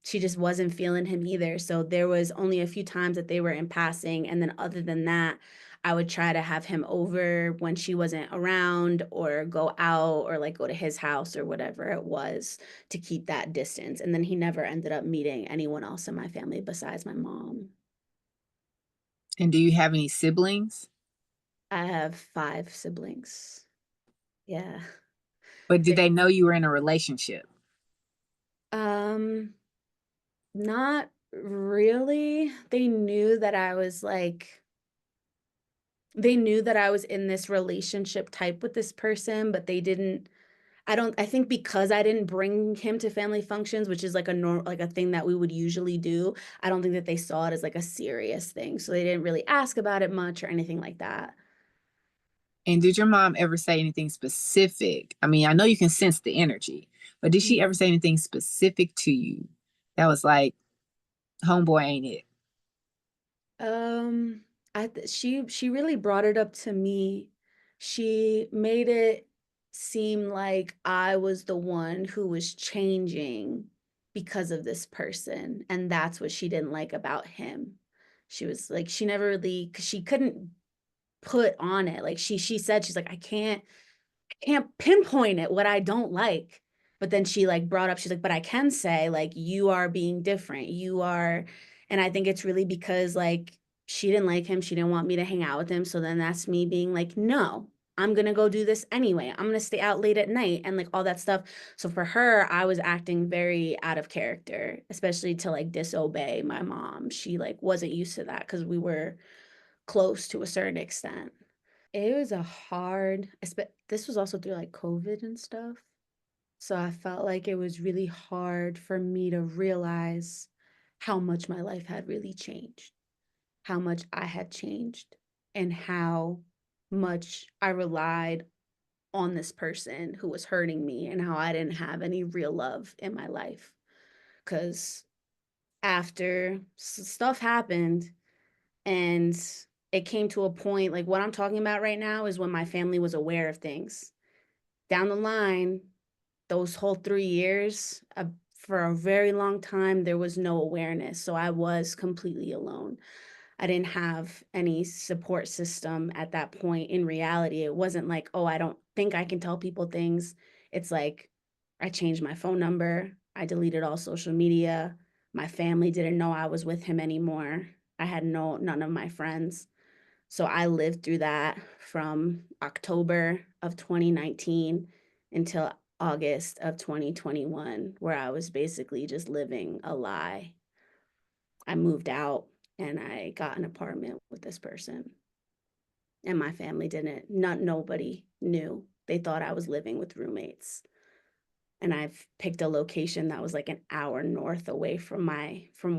she just wasn't feeling him either. So there was only a few times that they were in passing, and then other than that, I would try to have him over when she wasn't around or go out or like go to his house or whatever it was to keep that distance. And then he never ended up meeting anyone else in my family besides my mom. And do you have any siblings? I have 5 siblings. Yeah. But did They, they know you were in a relationship? um not really. They knew that I was in this relationship type with this person, but they didn't I think because I didn't bring him to family functions, which is like like a thing that we would usually do, I don't think that they saw it as like a serious thing. So they didn't really ask about it much or anything like that. And did your mom ever say anything specific? I mean, I know you can sense the energy, but did she ever say anything specific to you that was like, homeboy ain't it? Um, she really brought it up to me. She made it seem like I was the one who was changing because of this person, and that's what she didn't like about him. She was like, she never really, 'cause she couldn't put on it. Like she said, she's like, I can't pinpoint it what I don't like. But then she like brought up, she's like, but I can say like you are being different. You are, and I think it's really because like she didn't like him. She didn't want me to hang out with him. So then that's me being like, no, I'm gonna go do this anyway. I'm gonna stay out late at night and like all that stuff. So for her, I was acting very out of character, especially to like disobey my mom. She like wasn't used to that because we were close to a certain extent. It was a hard, this was also through like COVID and stuff. So I felt like it was really hard for me to realize how much my life had really changed, how much I had changed, and how much I relied on this person who was hurting me and how I didn't have any real love in my life. Because after stuff happened, and it came to a point like what I'm talking about right now is when my family was aware of things. Down the line, those whole 3 years, for a very long time, there was no awareness. So I was completely alone. I didn't have any support system at that point in reality. It wasn't like, oh, I don't think I can tell people things. It's like I changed my phone number, I deleted all social media. My family didn't know I was with him anymore. I had none of my friends. So I lived through that from October of 2019 until August of 2021, where I was basically just living a lie. I moved out and I got an apartment with this person. And my family didn't, not nobody knew. They thought I was living with roommates. And I've picked a location that was like an hour north away from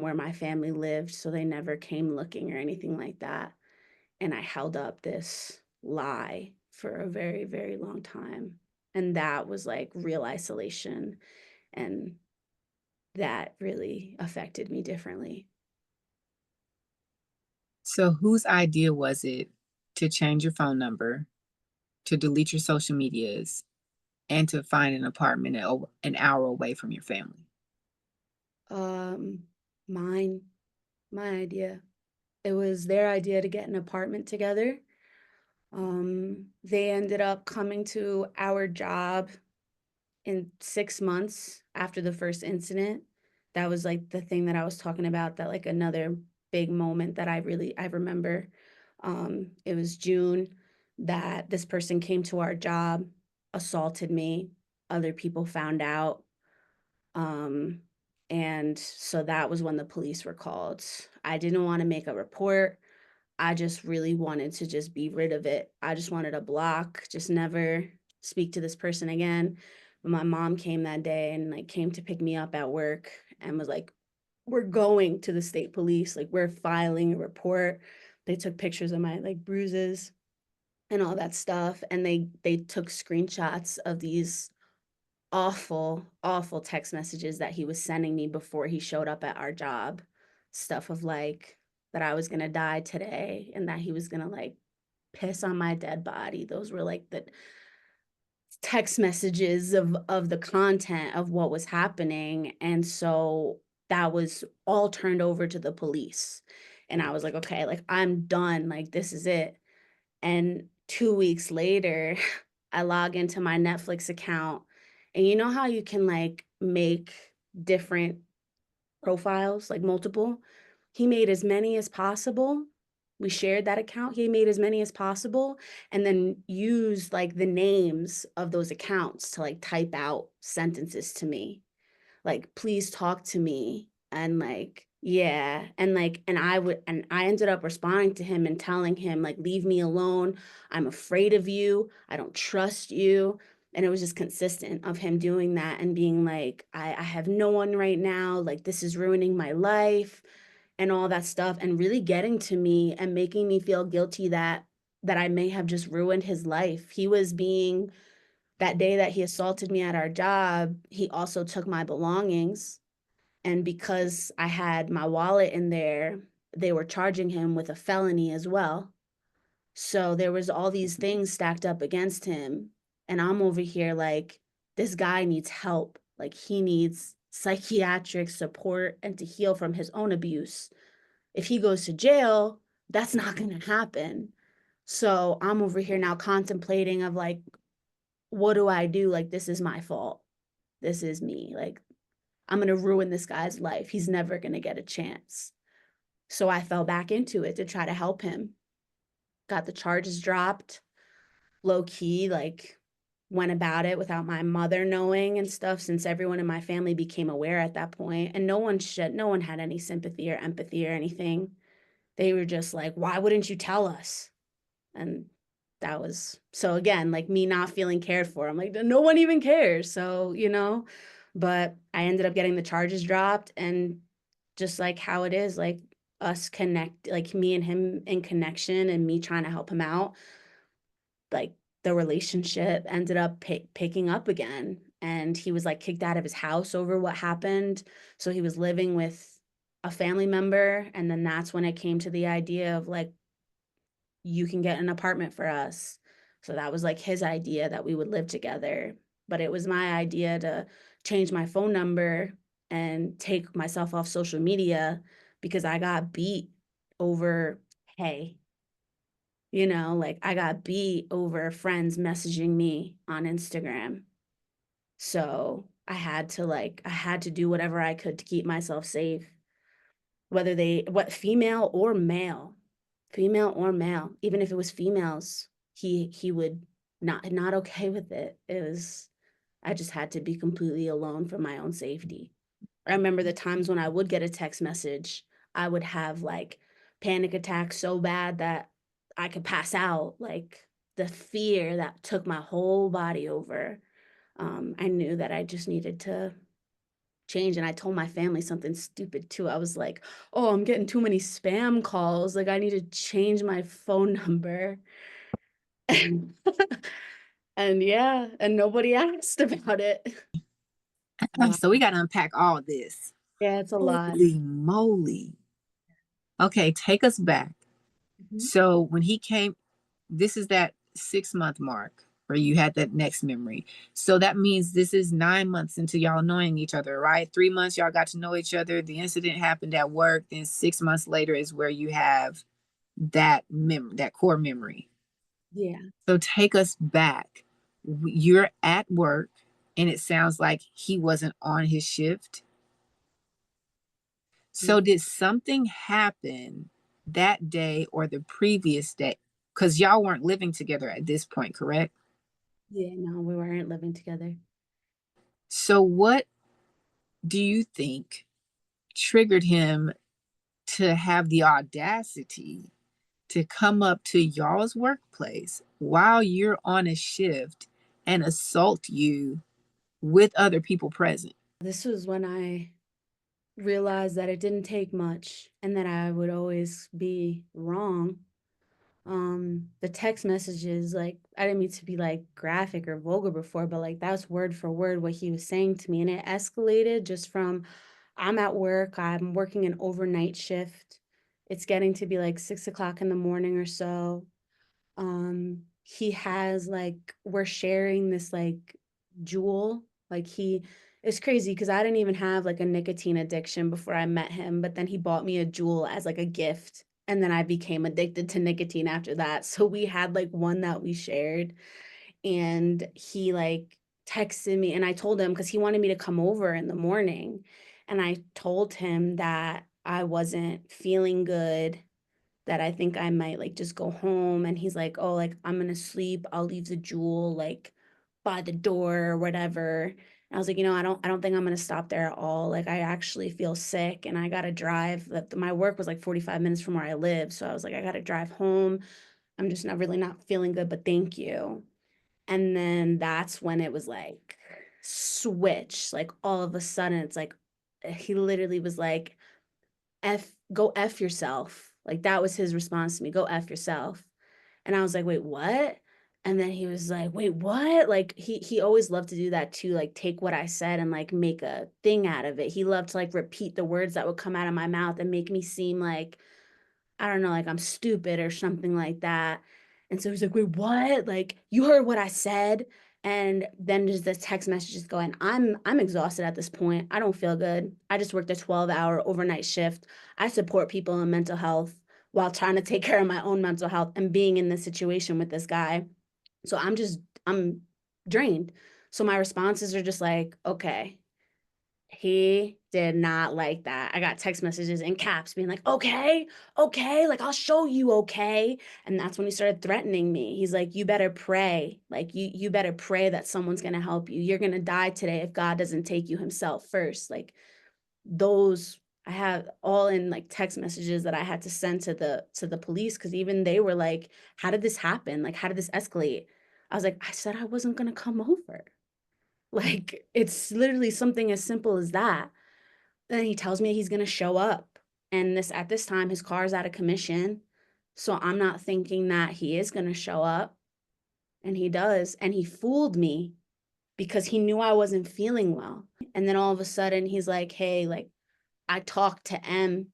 where my family lived, so they never came looking or anything like that. And I held up this lie for a very, very long time. And that was like real isolation. And that really affected me differently. So, whose idea was it to change your phone number, to delete your social medias, and to find an apartment an hour away from your family? Um, mine, my idea. It was their idea to get an apartment together. They ended up coming to our job in 6 months after the first incident. That was like the thing that I was talking about, that like another big moment that I remember. It was June that this person came to our job, assaulted me. Other people found out. Um, and so that was when the police were called. I didn't want to make a report. I just really wanted to just be rid of it. I just wanted a block, just never speak to this person again. But my mom came that day and like came to pick me up at work and was like, "We're going to the state police. Like we're filing a report." They took pictures of my like bruises and all that stuff, and they took screenshots of these awful, awful text messages that he was sending me before he showed up at our job. Stuff of like that I was gonna die today and that he was gonna like piss on my dead body. Those were like the text messages of the content of what was happening. And so that was all turned over to the police. And I was like, okay, like I'm done. Like this is it. And 2 weeks later, I log into my Netflix account. And you know how you can like make different profiles, like multiple? He made as many as possible. We shared that account. He made as many as possible and then used like the names of those accounts to like type out sentences to me, like please talk to me, and like yeah, and I ended up responding to him and telling him like leave me alone, I'm afraid of you, I don't trust you. And it was just consistent of him doing that and being like I have no one right now, like this is ruining my life and all that stuff, and really getting to me and making me feel guilty that I may have just ruined his life. He was being that day that he assaulted me at our job, he also took my belongings. And because I had my wallet in there, they were charging him with a felony as well. So there was all these things stacked up against him. And I'm over here like, this guy needs help. Like he needs psychiatric support and to heal from his own abuse. If he goes to jail, that's not going to happen. So I'm over here now contemplating of like, what do I do? Like, this is my fault. This is me. Like, I'm going to ruin this guy's life. He's never going to get a chance. So I fell back into it to try to help him. Got the charges dropped, low key, like, went about it without my mother knowing and stuff, since everyone in my family became aware at that point. And no one had any sympathy or empathy or anything. They were just like, why wouldn't you tell us? And that was so again like me not feeling cared for. I'm like no one even cares, so but I ended up getting the charges dropped. And just like how it is, like us connect, like me and him in connection and me trying to help him out, like the relationship ended up picking up again. And he was like kicked out of his house over what happened, so he was living with a family member. And then that's when it came to the idea of like, you can get an apartment for us. So that was like his idea that we would live together. But it was my idea to change my phone number and take myself off social media because I got beat over, hey, like I got beat over friends messaging me on Instagram. So I had to do whatever I could to keep myself safe, whether what female or male, even if it was females, he would not okay with it. I just had to be completely alone for my own safety. I remember the times when I would get a text message, I would have like panic attacks so bad that I could pass out. Like the fear that took my whole body over. I knew that I just needed to change. And I told my family something stupid too. I was like, oh, I'm getting too many spam calls. Like I need to change my phone number. And yeah, and nobody asked about it. Wow. So we got to unpack all this. Yeah, it's a lot. Holy moly. Okay, take us back. Mhm. So when he came, this is that 6 month mark where you had that next memory. So that means this is 9 months into y'all knowing each other, right? 3 months y'all got to know each other. The incident happened at work. Then 6 months later is where you have that core memory. Yeah. So take us back. You're at work and it sounds like he wasn't on his shift. So did something happen that day or the previous day? Because y'all weren't living together at this point, correct? Yeah, no, we weren't living together. So what do you think triggered him to have the audacity to come up to y'all's workplace while you're on a shift and assault you with other people present? This was when I realized that it didn't take much and that I would always be wrong. The text messages, like, I didn't mean to be like graphic or vulgar before, but like that's word for word what he was saying to me. And it escalated just from I'm at work, I'm working an overnight shift. It's getting to be like 6 o'clock in the morning or so. He has like we're sharing this like jewel. Like it's crazy because I didn't even have like a nicotine addiction before I met him, but then he bought me a jewel as like a gift. And then I became addicted to nicotine after that. So we had like one that we shared, and he like texted me, and I told him because he wanted me to come over in the morning. And I told him that I wasn't feeling good, that I think I might like just go home. And he's like, oh, like I'm gonna sleep. I'll leave the jewel like by the door or whatever. And I was like, I don't think I'm gonna stop there at all. Like I actually feel sick and I gotta drive. My work was like 45 minutes from where I live. So I was like, I gotta drive home. I'm just not really not feeling good, but thank you. And then that's when it was like switch. Like all of a sudden, it's like he literally was like, go F yourself. Like that was his response to me, go F yourself. And I was like, wait, what? And then he was like, wait, what? Like he always loved to do that too, like take what I said and like make a thing out of it. He loved to like repeat the words that would come out of my mouth and make me seem like, I don't know, like I'm stupid or something like that. And so he's like, wait, what? Like you heard what I said? And then just the text messages going, I'm exhausted at this point. I don't feel good. I just worked a 12-hour overnight shift. I support people in mental health while trying to take care of my own mental health and being in this situation with this guy. So I'm drained. So my responses are just like, okay, he did not like that. I got text messages in caps being like, okay, okay, like I'll show you, okay. And that's when he started threatening me. He's like, you better pray. Like you better pray that someone's gonna help you. You're gonna die today if God doesn't take you himself first. Like those I have all in like text messages that I had to send to the police because even they were like, how did this happen? Like, how did this escalate? I was like, I said I wasn't gonna come over. Like it's literally something as simple as that. Then he tells me he's gonna show up. And this at this time his car is out of commission. So I'm not thinking that he is gonna show up. And he does. And he fooled me because he knew I wasn't feeling well. And then all of a sudden he's like, hey, like I talked to M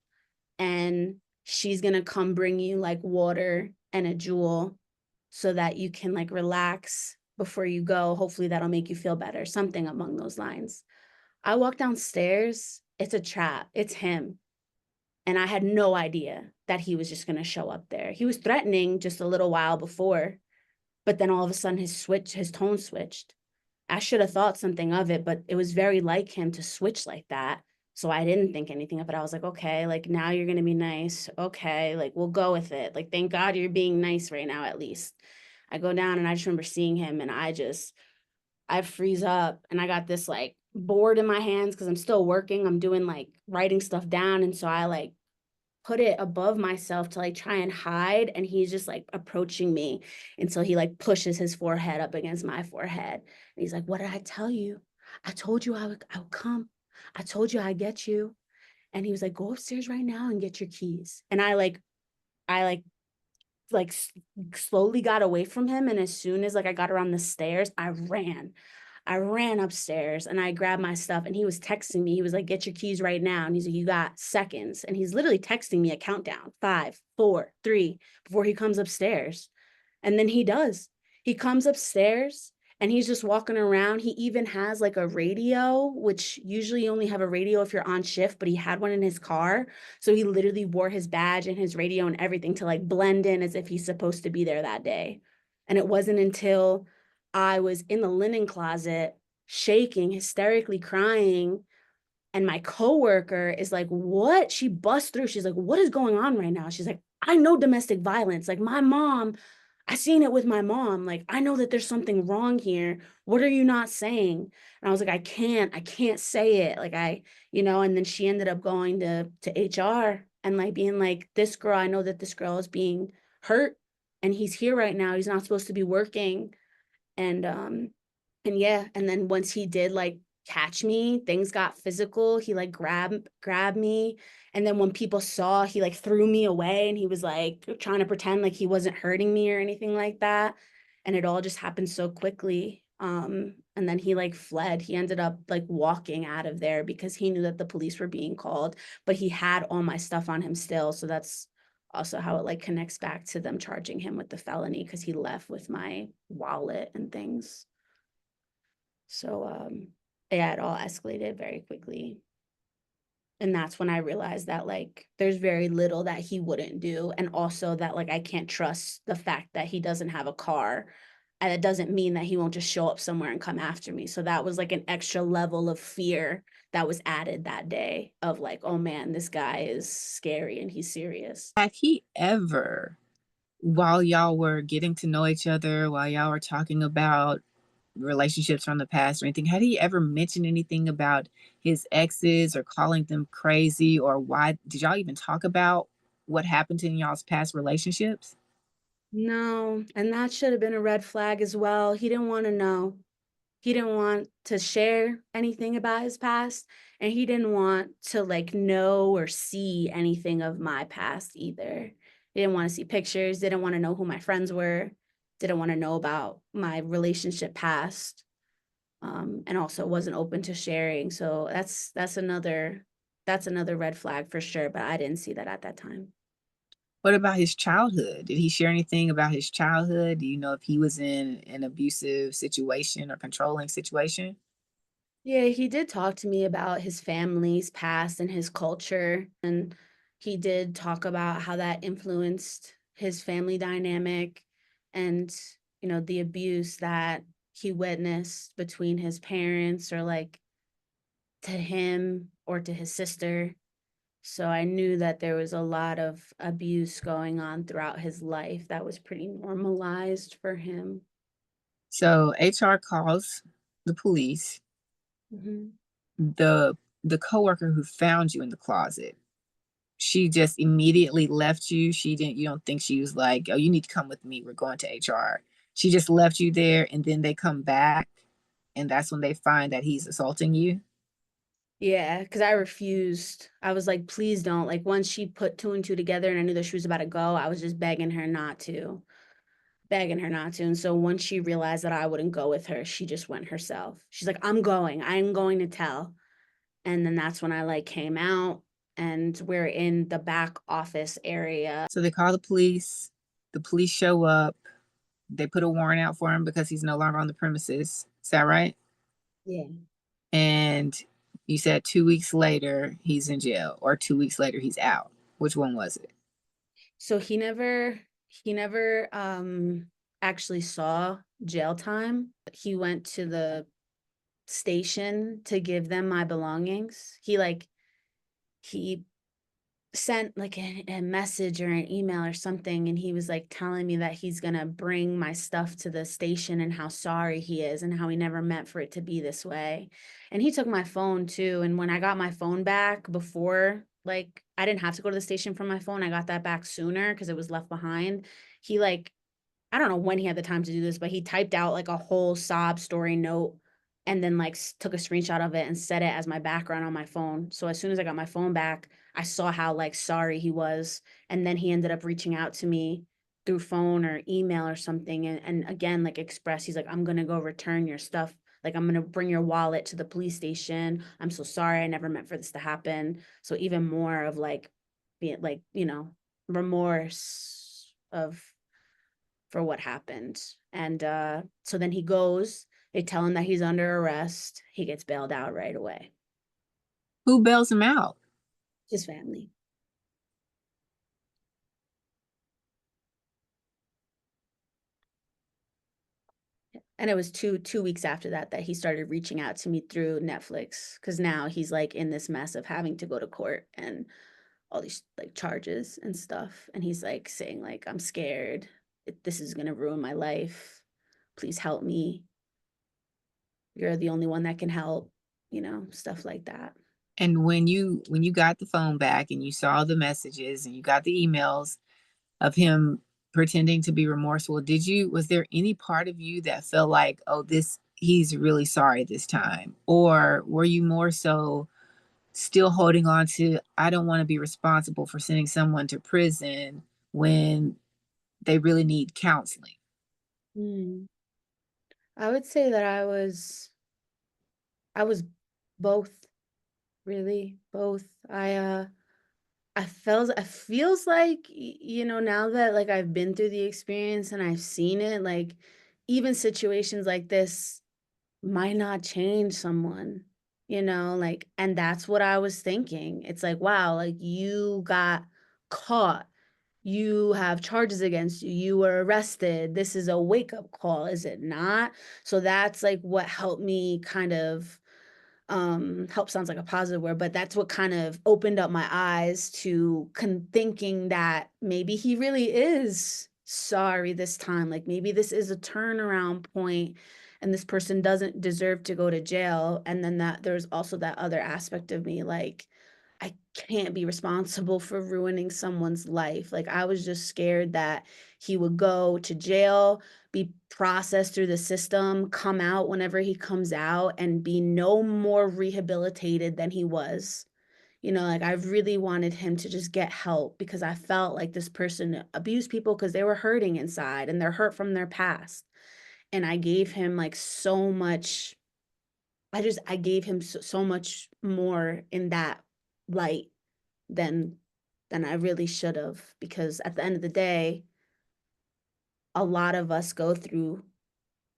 and she's gonna come bring you like water and a jewel so that you can like relax before you go. Hopefully that'll make you feel better. Something among those lines. I walk downstairs, it's a trap. It's him. And I had no idea that he was just going to show up there. He was threatening just a little while before, but then all of a sudden his tone switched. I should have thought something of it, but it was very like him to switch like that. So I didn't think anything of it. I was like, okay, like now you're gonna be nice. Okay, like we'll go with it. Like, thank God you're being nice right now, at least. I go down and I just remember seeing him and I freeze up and I got this like board in my hands because I'm still working. I'm doing like writing stuff down. And so I like put it above myself to like try and hide. And he's just like approaching me until he like pushes his forehead up against my forehead. And he's like, what did I tell you? I told you I would come. I told you I'd get you. And he was like, go upstairs right now and get your keys. And I like slowly got away from him. And as soon as like I got around the stairs, I ran upstairs and I grabbed my stuff and he was texting me. He was like, get your keys right now. And he's like, you got seconds. And he's literally texting me a countdown, 5, 4, 3, before he comes upstairs. And then he does. He comes upstairs and he's just walking around. He even has like a radio, which usually you only have a radio if you're on shift, but he had one in his car. So he literally wore his badge and his radio and everything to like blend in as if he's supposed to be there that day. And it wasn't until I was in the linen closet, shaking, hysterically crying, and my coworker is like, what? She busts through. She's like, what is going on right now? She's like, I know domestic violence. Like, my mom, I seen it with my mom. Like, I know that there's something wrong here. What are you not saying? And I was like, I can't say it. Like, and then she ended up going to HR and like being like, this girl, I know that this girl is being hurt and he's here right now. He's not supposed to be working. And yeah, and then once he did like catch me, things got physical. He like grabbed me. And then when people saw, he like threw me away and he was like trying to pretend like he wasn't hurting me or anything like that. And it all just happened so quickly. And then he like fled. He ended up like walking out of there because he knew that the police were being called, but he had all my stuff on him still. So that's also how it like connects back to them charging him with the felony because he left with my wallet and things. So yeah, it all escalated very quickly. And that's when I realized that like there's very little that he wouldn't do. And also that like I can't trust the fact that he doesn't have a car. And it doesn't mean that he won't just show up somewhere and come after me. So that was like an extra level of fear that was added that day of like, oh man, this guy is scary and he's serious. Had he ever, while y'all were getting to know each other, while y'all were talking about relationships from the past or anything, had he ever mentioned anything about his exes or calling them crazy, or why did y'all even talk about what happened in y'all's past relationships? No, and that should have been a red flag as well. He didn't want to know. He didn't want to share anything about his past, and he didn't want to like know or see anything of my past either. He didn't want to see pictures, didn't want to know who my friends were, didn't want to know about my relationship past, and also wasn't open to sharing. So that's another red flag for sure, but I didn't see that at that time. What about his childhood? Did he share anything about his childhood? Do you know if he was in an abusive situation or controlling situation? Yeah, he did talk to me about his family's past and his culture. And he did talk about how that influenced his family dynamic and, the abuse that he witnessed between his parents or like to him or to his sister. So I knew that there was a lot of abuse going on throughout his life that was pretty normalized for him. So HR calls the police. Mhm. The coworker who found you in the closet, she just immediately left you. She didn't, you don't think she was like, oh, you need to come with me, we're going to HR? She just left you there, and then they come back, and that's when they find that he's assaulting you. Yeah, because I refused. I was like, please don't. Like, once she put two and two together and I knew that she was about to go, I was just begging her not to. And so once she realized that I wouldn't go with her, she just went herself. She's like, I'm going. I'm going to tell. And then that's when I like came out and we're in the back office area. So they call the police show up, they put a warrant out for him because he's no longer on the premises. Is that right? Yeah. And you said 2 weeks later he's in jail, or 2 weeks later he's out. Which one was it? So he never actually saw jail time. He went to the station to give them my belongings. He sent like a message or an email or something, and he was like telling me that he's gonna bring my stuff to the station and how sorry he is and how he never meant for it to be this way. And he took my phone too, and when I got my phone back before, like, I didn't have to go to the station for my phone, I got that back sooner because it was left behind. He like, I don't know when he had the time to do this, but he typed out like a whole sob story note and then like took a screenshot of it and set it as my background on my phone. So as soon as I got my phone back, I saw how like sorry he was. And then he ended up reaching out to me through phone or email or something. And again, like express, he's like, I'm going to go return your stuff. Like, I'm going to bring your wallet to the police station. I'm so sorry. I never meant for this to happen. So even more of like being like, remorse of for what happened. And so then he goes, they tell him that he's under arrest. He gets bailed out right away. Who bails him out? His family. And it was two weeks after that that he started reaching out to me through Netflix because now he's like in this mess of having to go to court and all these like charges and stuff. And he's like saying like, I'm scared. This is gonna ruin my life. Please help me. You're the only one that can help, stuff like that. And when you got the phone back and you saw the messages and you got the emails of him pretending to be remorseful, was there any part of you that felt like, oh, this he's really sorry this time? Or were you more so still holding on to, I don't want to be responsible for sending someone to prison when they really need counseling? Hmm. I would say that I was both, really, both. I feels like now that like I've been through the experience and I've seen it, like even situations like this might not change someone, like, and that's what I was thinking. It's like, wow, like you got caught. You have charges against you. You were arrested. This is a wake-up call, is it not? So that's like what helped me kind of help sounds like a positive word, but that's what kind of opened up my eyes to thinking that maybe he really is sorry this time. Like maybe this is a turnaround point and this person doesn't deserve to go to jail. And then that there's also that other aspect of me, like I can't be responsible for ruining someone's life. Like I was just scared that he would go to jail, be processed through the system, come out whenever he comes out, and be no more rehabilitated than he was. Like I really wanted him to just get help because I felt like this person abused people because they were hurting inside and they're hurt from their past. And I gave him like so much, I gave him so much more in that light than I really should have because at the end of the day, a lot of us go through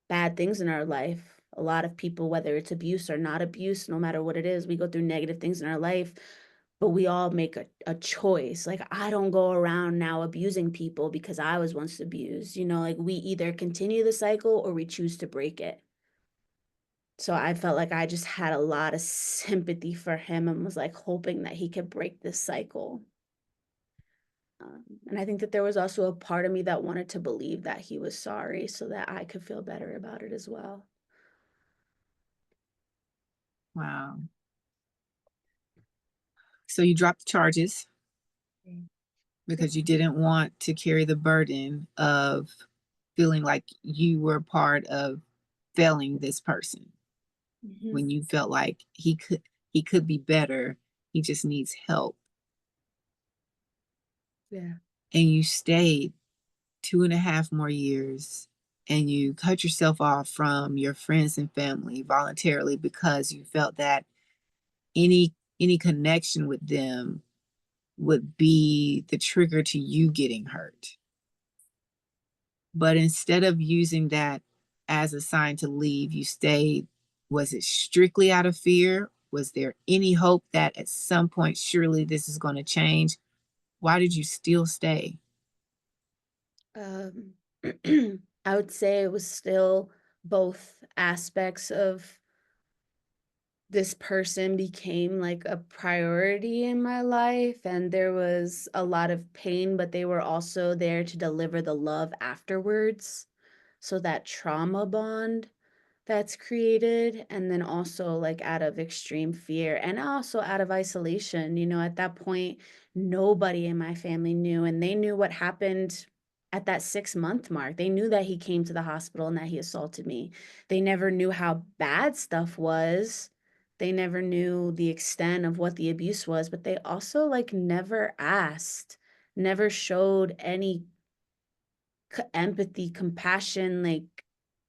bad things in our life. A lot of people, whether it's abuse or not abuse, no matter what it is, we go through negative things in our life, but we all make a choice. Like, I don't go around now abusing people because I was once abused. Like we either continue the cycle or we choose to break it. So I felt like I just had a lot of sympathy for him and was like hoping that he could break this cycle. And I think that there was also a part of me that wanted to believe that he was sorry so that I could feel better about it as well. Wow. So you dropped the charges because you didn't want to carry the burden of feeling like you were part of failing this person Mm-hmm. when you felt like he could be better. He just needs help. Yeah. And you stayed 2.5 more years and you cut yourself off from your friends and family voluntarily because you felt that any connection with them would be the trigger to you getting hurt. But instead of using that as a sign to leave, you stayed. Was it strictly out of fear? Was there any hope that at some point, surely this is going to change? Why did you still stay? Um, I would say it was still both aspects of this person became like a priority in my life, and there was a lot of pain, but they were also there to deliver the love afterwards. So that trauma bond that's created, and then also like out of extreme fear and also out of isolation. At that point, nobody in my family knew, and they knew what happened at that 6-month mark. They knew that he came to the hospital and that he assaulted me. They never knew how bad stuff was. They never knew the extent of what the abuse was, but they also like never asked, never showed any empathy, compassion. Like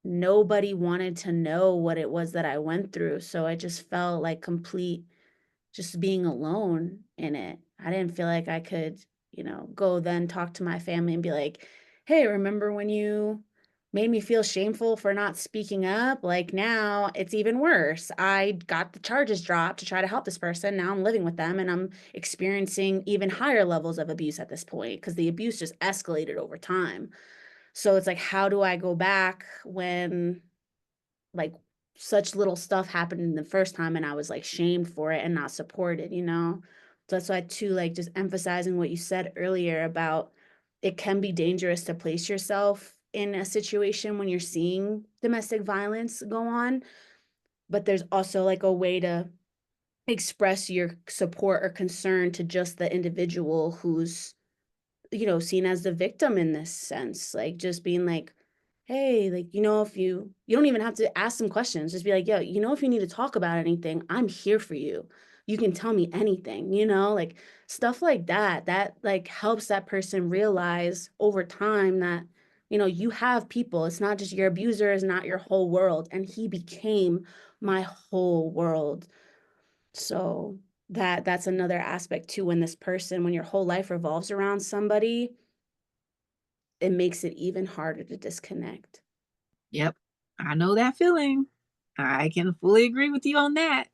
nobody wanted to know what it was that I went through. So I just felt like complete, just being alone in it. I didn't feel like I could, go then talk to my family and be like, hey, remember when you made me feel shameful for not speaking up? Like now it's even worse. I got the charges dropped to try to help this person. Now I'm living with them and I'm experiencing even higher levels of abuse at this point because the abuse just escalated over time. So it's like, how do I go back when like such little stuff happened in the first time and I was like shamed for it and not supported? So that's why too, like just emphasizing what you said earlier about it can be dangerous to place yourself in a situation when you're seeing domestic violence go on, but there's also like a way to express your support or concern to just the individual who's seen as the victim in this sense, like just being like, hey, like, if you don't even have to ask some questions, just be like, yo, if you need to talk about anything, I'm here for you. You can tell me anything, like stuff like that like helps that person realize over time that, you have people. It's not just your abuser is not your whole world. And he became my whole world. So that's another aspect too, when your whole life revolves around somebody, it makes it even harder to disconnect. Yep. I know that feeling. I can fully agree with you on that.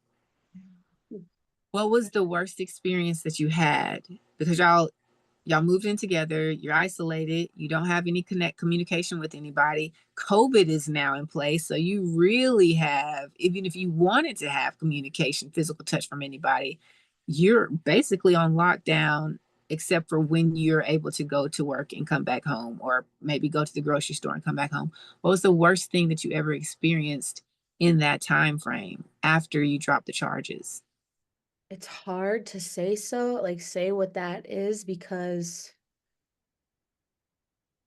What was the worst experience that you had? Because y'all moved in together, you're isolated, you don't have any communication with anybody. COVID is now in place, so you really have, even if you wanted to have communication, physical touch from anybody, you're basically on lockdown except for when you're able to go to work and come back home, or maybe go to the grocery store and come back home. What was the worst thing that you ever experienced in that time frame after you dropped the charges? It's hard to say what that is, because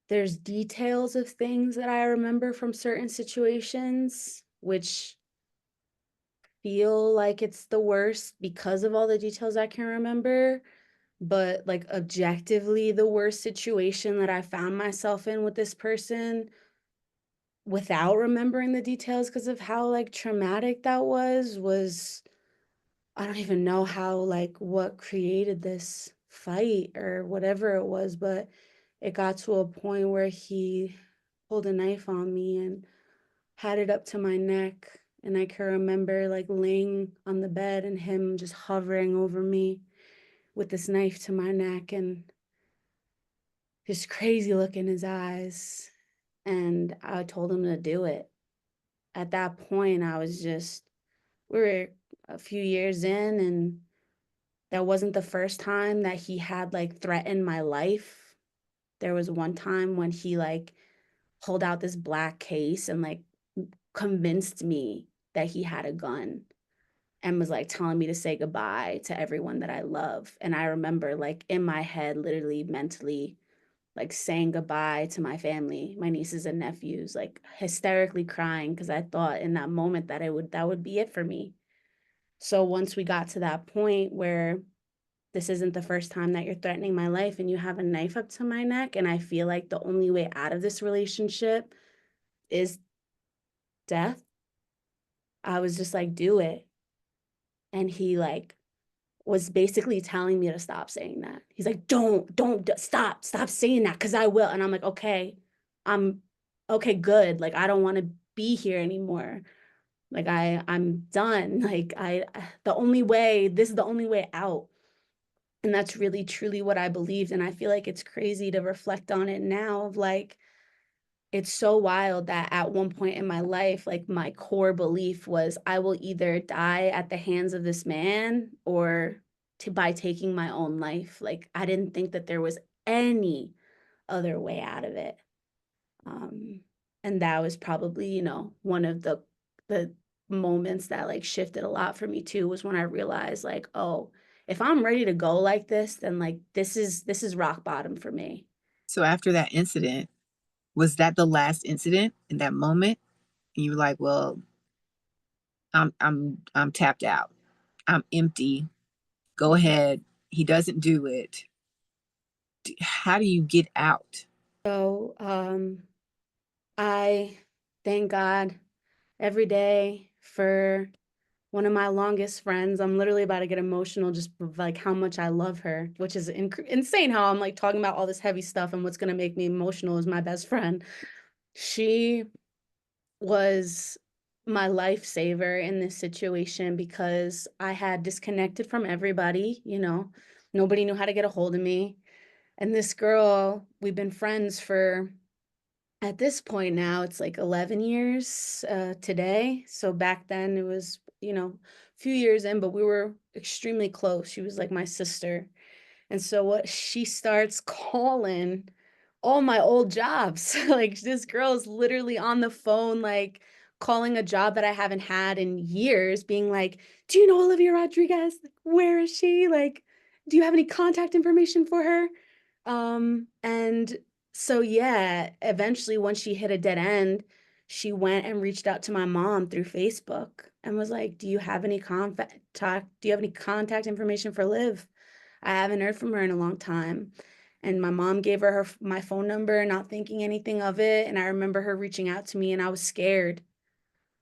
there's details of things that I remember from certain situations, which feel like it's the worst because of all the details I can remember. But like objectively, the worst situation that I found myself in with this person without remembering the details because of how like traumatic that was I don't even know how, like, what created this fight or whatever it was, but it got to a point where he pulled a knife on me and had it up to my neck. And I can remember like laying on the bed and him just hovering over me with this knife to my neck and this crazy look in his eyes. And I told him to do it. At that point, we were a few years in, and that wasn't the first time that he had like threatened my life. There was one time when he like pulled out this black case and like convinced me that he had a gun and was like telling me to say goodbye to everyone that I love. And I remember like in my head, literally mentally, like saying goodbye to my family, my nieces and nephews, like hysterically crying because I thought in that moment that that would be it for me. So once we got to that point where this isn't the first time that you're threatening my life and you have a knife up to my neck, and I feel like the only way out of this relationship is death, I was just like, do it. And he like was basically telling me to stop saying that. He's like, don't stop saying that because I will. And I'm like, okay, I'm okay, good. Like I don't want to be here anymore. Like I'm done. Like this is the only way out. And that's really truly what I believed. And I feel like it's crazy to reflect on it now of like, it's so wild that at one point in my life, like my core belief was I will either die at the hands of this man or by taking my own life. Like I didn't think that there was any other way out of it. Um, and that was probably, one of the moments that like shifted a lot for me too, was when I realized like, oh, if I'm ready to go like this, then like this is rock bottom for me. So after that incident, was that the last incident in that moment? And you were like, well, I'm tapped out. I'm empty. Go Mhm. ahead. He doesn't do it. How do you get out? So, I thank God every day for one of my longest friends. I'm literally about to get emotional just like how much I love her, which is insane how I'm like talking about all this heavy stuff, and what's going to make me emotional is my best friend. She was my lifesaver in this situation because I had disconnected from everybody, nobody knew how to get a hold of me. And this girl, we've been friends for, at this point now, it's like 11 years today. So back then it was, a few years in, but we were extremely close. She was like my sister. And so what she starts calling all my old jobs. Like this girl is literally on the phone, like calling a job that I haven't had in years, being like, "Do you know Olivia Rodriguez? Like, where is she? Like, do you have any contact information for her?" And so yeah, eventually when she hit a dead end, she went and reached out to my mom through Facebook and was like, "Do you have any contact information for Liv? I haven't heard from her in a long time." And my mom gave her my phone number, not thinking anything of it. And I remember her reaching out to me, and I was scared.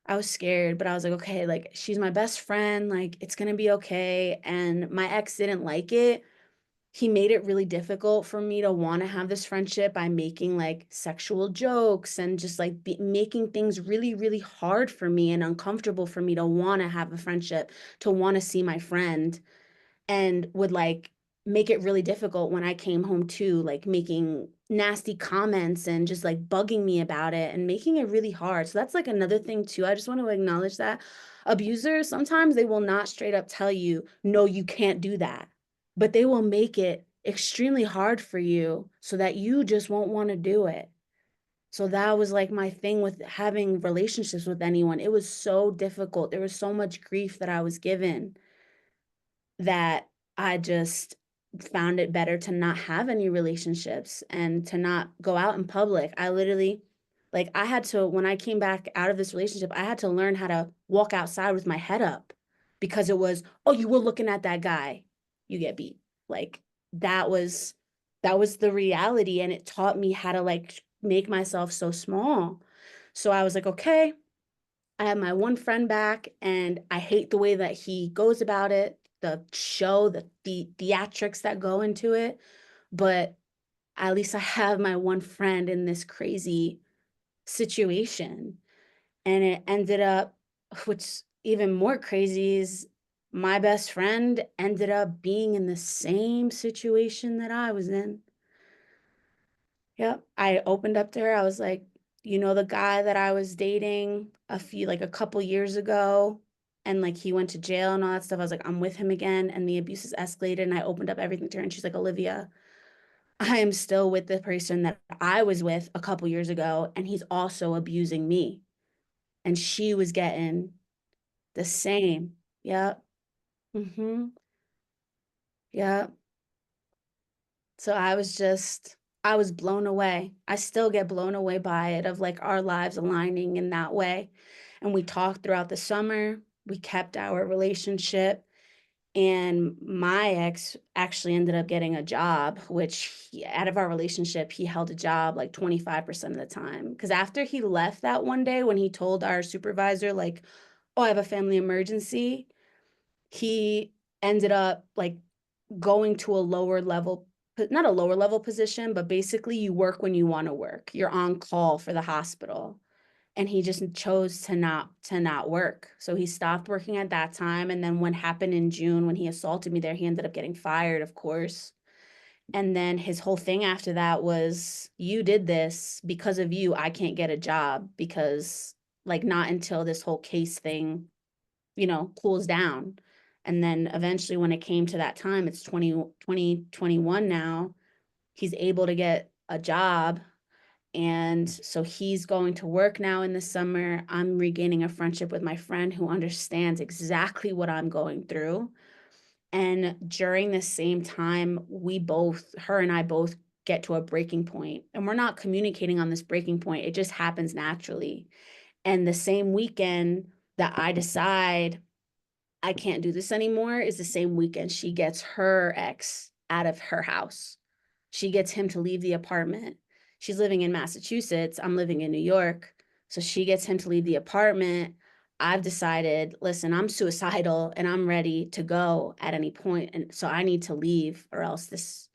I was scared, but I was like, okay, like she's my best friend, like it's gonna be okay. And my ex didn't like it. He made it really difficult for me to want to have this friendship by making like sexual jokes and just like making things really, really hard for me and uncomfortable for me to want to have a friendship, to want to see my friend, and would like make it really difficult when I came home too, like making nasty comments and just like bugging me about it and making it really hard. So that's like another thing too. I just want to acknowledge that abusers, sometimes they will not straight up tell you, no, you can't do that, but they will make it extremely hard for you so that you just won't want to do it. So that was like my thing with having relationships with anyone. It was so difficult. There was so much grief that I was given that I just found it better to not have any relationships and to not go out in public. I literally, like, I had to, when I came back out of this relationship, I had to learn how to walk outside with my head up because it was, oh, you were looking at that guy, you get beat. Like, that was, that was the reality. And it taught me how to like make myself so small. So I was like, okay, I have my one friend back, and I hate the way that he goes about it, the show, the theatrics that go into it. But at least I have my one friend in this crazy situation. And it ended up, which even more crazy is my best friend ended up being in the same situation that I was in. Yep. I opened up to her. I was like, the guy that I was dating like a couple years ago, and like he went to jail and all that stuff. I was like, I'm with him again, and the abuse has escalated. And I opened up everything to her, and she's like, Olivia, I am still with the person that I was with a couple years ago, and he's also abusing me. And she was getting the same. Yep. Mm-hmm. Yep. So I was blown away. I still get blown away by it, of like our lives aligning in that way. And we talked throughout the summer. We kept our relationship. And my ex actually ended up getting a job, which out of our relationship, he held a job like 25% of the time. Because after he left that one day when he told our supervisor, like, oh, I have a family emergency, he ended up like going to a lower level, not a lower level position, but basically you work when you want to work. You're on call for the hospital. And he just chose to not work. So he stopped working at that time. And then what happened in June when he assaulted me there, he ended up getting fired, of course. And then his whole thing after that was, you did this, because of you, I can't get a job, because like not until this whole case thing, cools down. And then eventually when it came to that time, it's 2021 now, he's able to get a job. And so he's going to work now in the summer. I'm regaining a friendship with my friend who understands exactly what I'm going through. And during the same time, her and I both get to a breaking point, and we're not communicating on this breaking point. It just happens naturally. And the same weekend that I decide I can't do this anymore is the same weekend she gets her ex out of her house. She gets him to leave the apartment. She's living in Massachusetts. I'm living in New York. So she gets him to leave the apartment. I've decided, listen, I'm suicidal and I'm ready to go at any point. And so I need to leave, or else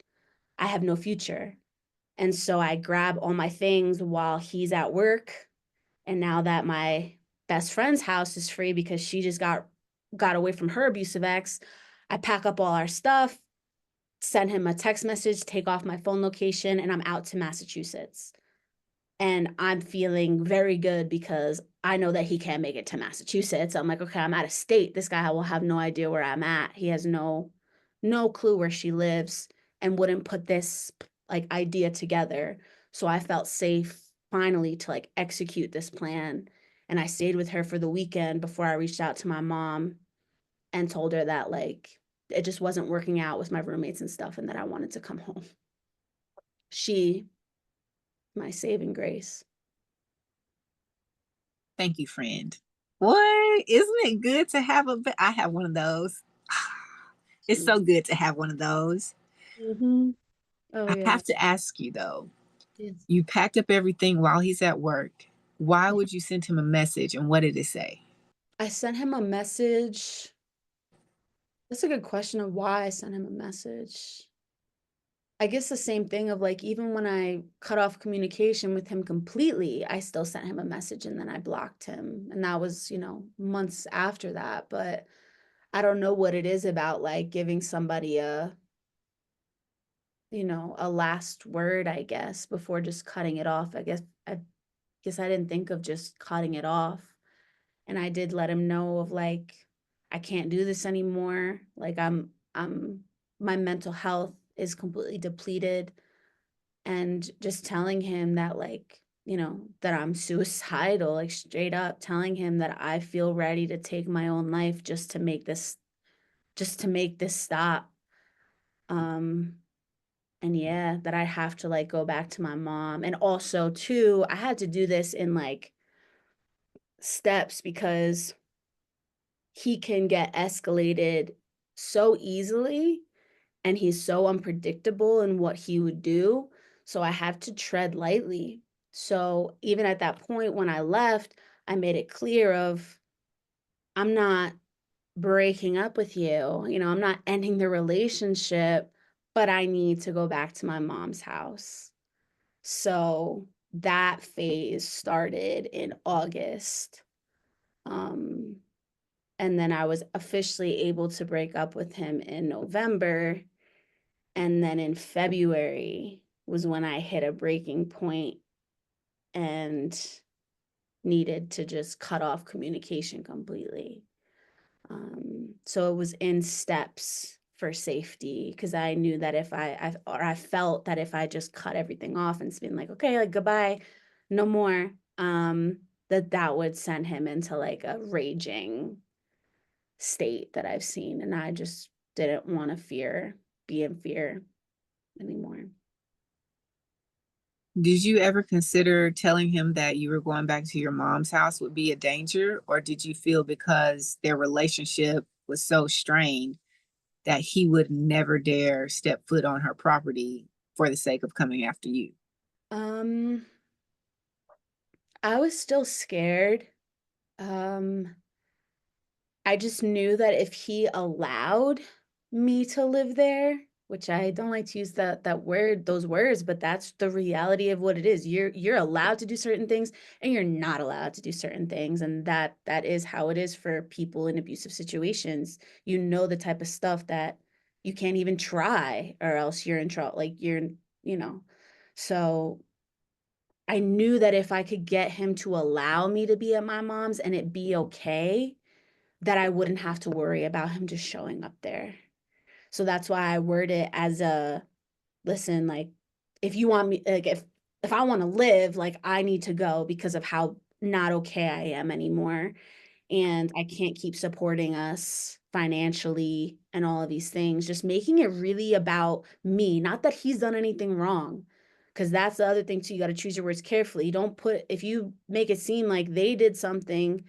I have no future. And so I grab all my things while he's at work. And now that my best friend's house is free because she just got away from her abusive ex, I pack up all our stuff, send him a text message, take off my phone location, and I'm out to Massachusetts. And I'm feeling very good because I know that he can't make it to Massachusetts. I'm like, okay, I'm out of state. This guy will have no idea where I'm at. He has no clue where she lives, and wouldn't put this like idea together. So I felt safe finally to like execute this plan. And I stayed with her for the weekend before I reached out to my mom and told her that like it just wasn't working out with my roommates and stuff, and that I wanted to come home. She, my saving grace. Thank you, friend. What? Isn't it good to have I have one of those. It's so good to have one of those. Mm-hmm. Oh I yeah. have to ask you though, Yes. you packed up everything while he's at work. Why would you send him a message and what did it say? I sent him a message. That's a good question of why I sent him a message. I guess the same thing of like, even when I cut off communication with him completely, I still sent him a message and then I blocked him. And that was, months after that. But I don't know what it is about like giving somebody a last word, I guess, before just cutting it off. I guess I didn't think of just cutting it off. And I did let him know of like, I can't do this anymore. Like I'm my mental health is completely depleted, and just telling him that like, that I'm suicidal, like straight up telling him that I feel ready to take my own life just to make this stop. Um and yeah, that I have to like go back to my mom. And also too, I had to do this in like steps because he can get escalated so easily, and he's so unpredictable in what he would do. So I have to tread lightly. So even at that point when I left, I made it clear of, I'm not breaking up with you. I'm not ending the relationship, but I need to go back to my mom's house. So that phase started in August. Um, and then I was officially able to break up with him in November. And then in February was when I hit a breaking point and needed to just cut off communication completely. So it was in steps for safety, because I knew that if I felt that if I just cut everything off and been like, okay, like goodbye, no more, that would send him into like a raging state that I've seen. And I just didn't want to be in fear anymore. Did you ever consider telling him that you were going back to your mom's house would be a danger? Or did you feel because their relationship was so strained that he would never dare step foot on her property for the sake of coming after you? Um, I was still scared. Um, I just knew that if he allowed me to live there, which I don't like to use those words, but that's the reality of what it is. You're allowed to do certain things and you're not allowed to do certain things. And that is how it is for people in abusive situations. You know the type of stuff that you can't even try or else you're in trouble. Like you know. So I knew that if I could get him to allow me to be at my mom's and it be okay, that I wouldn't have to worry about him just showing up there. So that's why I word it as a listen, like if you want me, like if I want to live, like I need to go because of how not okay I am anymore, and I can't keep supporting us financially and all of these things, just making it really about me, not that he's done anything wrong. Because that's the other thing too. You got to choose your words carefully. You don't put, if you make it seem like they did something,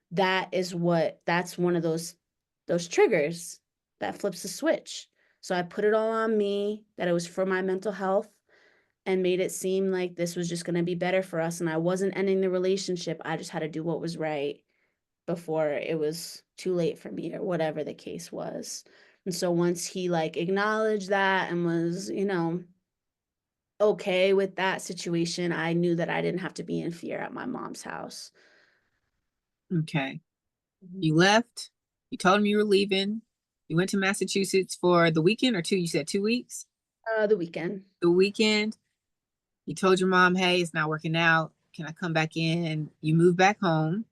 that's one of those triggers that flips the switch. So I put it all on me, that it was for my mental health, and made it seem like this was just going to be better for us. And I wasn't ending the relationship. I just had to do what was right before it was too late for me or whatever the case was. And so once he like acknowledged that and was, okay with that situation, I knew that I didn't have to be in fear at my mom's house. Okay. Mhm. You left. You told him you were leaving. You went to Massachusetts for the weekend or two. You said 2 weeks. The weekend. The weekend. You told your mom, hey, it's not working out. Can I come back in? You moved back home.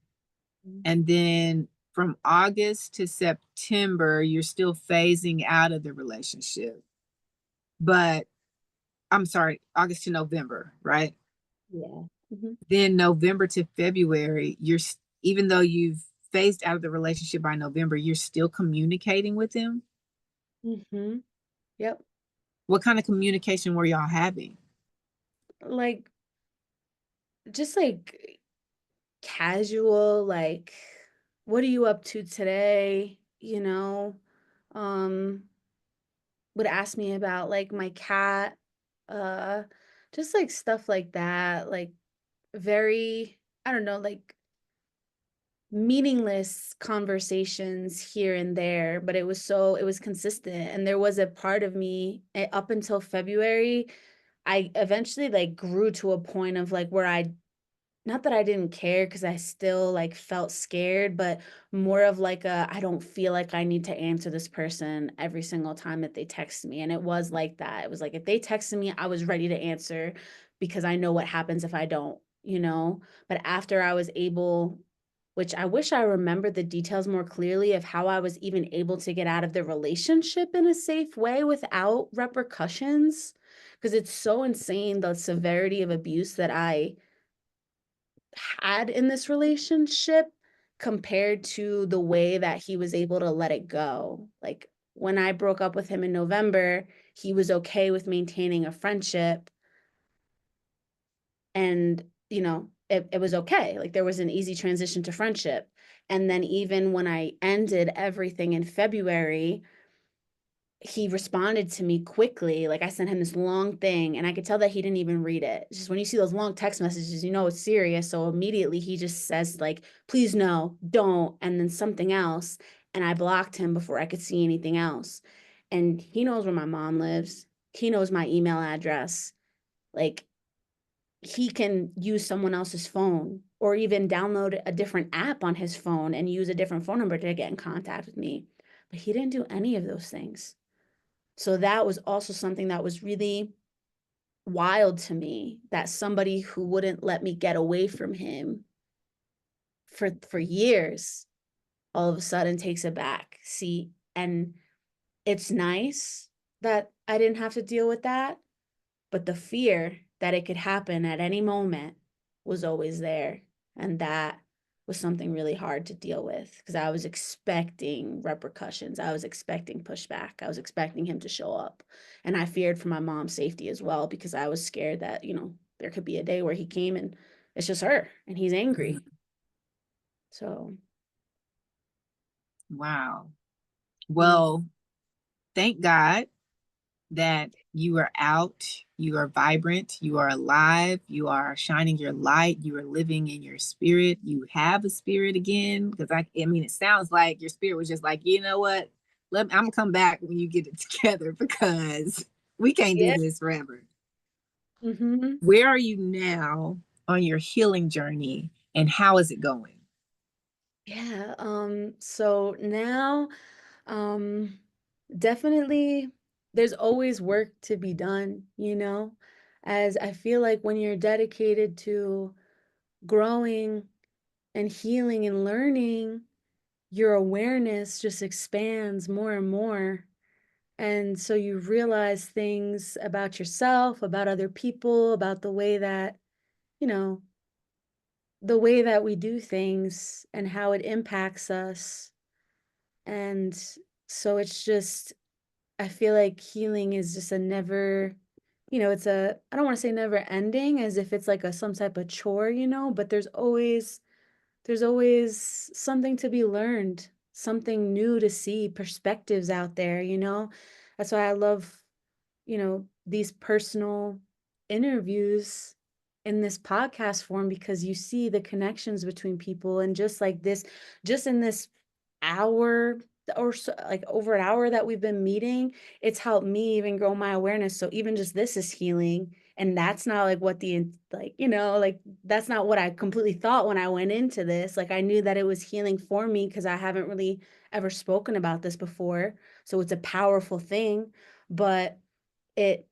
And then from August to September, you're still phasing out of the relationship. But I'm sorry, August to November, right? Yeah. Hmm. Then November to February, even though you've phased out of the relationship by November, you're still communicating with them. Hmm. Yep. What kind of communication were y'all having? Like just like casual, like, what are you up to today? Um, would ask me about like my cat, uh, just like stuff like that, like very, I don't know, like meaningless conversations here and there, but it was consistent. And there was a part of me up until February, I eventually like grew to a point of like where I not that I didn't care because I still like felt scared, but more of like I don't feel like I need to answer this person every single time that they text me. And it was like that. It was like if they texted me, I was ready to answer because I know what happens if I don't. But after I was able, which I wish I remembered the details more clearly of how I was even able to get out of the relationship in a safe way without repercussions. Because it's so insane the severity of abuse that I had in this relationship compared to the way that he was able to let it go. Like when I broke up with him in November, he was okay with maintaining a friendship and, it was okay. Like there was an easy transition to friendship. And then even when I ended everything in February, he responded to me quickly. Like I sent him this long thing and I could tell that he didn't even read it. It's just when you see those long text messages, you know it's serious. So immediately he just says like, please no, don't, and then something else. And I blocked him before I could see anything else. And he knows where my mom lives. He knows my email address. Like he can use someone else's phone or even download a different app on his phone and use a different phone number to get in contact with me. But he didn't do any of those things. So that was also something that was really wild to me, that somebody who wouldn't let me get away from him for years all of a sudden takes a back seat. And it's nice that I didn't have to deal with that, but the fear that it could happen at any moment was always there. And that was something really hard to deal with because I was expecting repercussions. I was expecting pushback. I was expecting him to show up. And I feared for my mom's safety as well because I was scared that, there could be a day where he came and it's just her and he's angry. So, Wow. mm, Well, thank God that you are out, you are vibrant, you are alive, you are shining your light, you are living in your spirit, you have a spirit again. Because I mean, it sounds like your spirit was just like, you know what? I'm gonna come back when you get it together because we can't do yeah. this forever. Hmm. Where are you now on your healing journey and how is it going? Yeah. So now, um, Definitely, there's always work to be done, as I feel like when you're dedicated to growing and healing and learning, your awareness just expands more and more. And so you realize things about yourself, about other people, about you know, the way that we do things and how it impacts us. And so it's just, I feel like healing is just a never, I don't want to say never ending as if it's like some type of chore, but there's always something to be learned, something new to see, perspectives out there, That's why I love, these personal interviews in this podcast form because you see the connections between people and just in this hour or so, like over an hour that we've been meeting, it's helped me even grow my awareness. So even just this is healing. And that's not like that's not what I completely thought when I went into this. Like I knew that it was healing for me because I haven't really ever spoken about this before. So it's a powerful thing, but it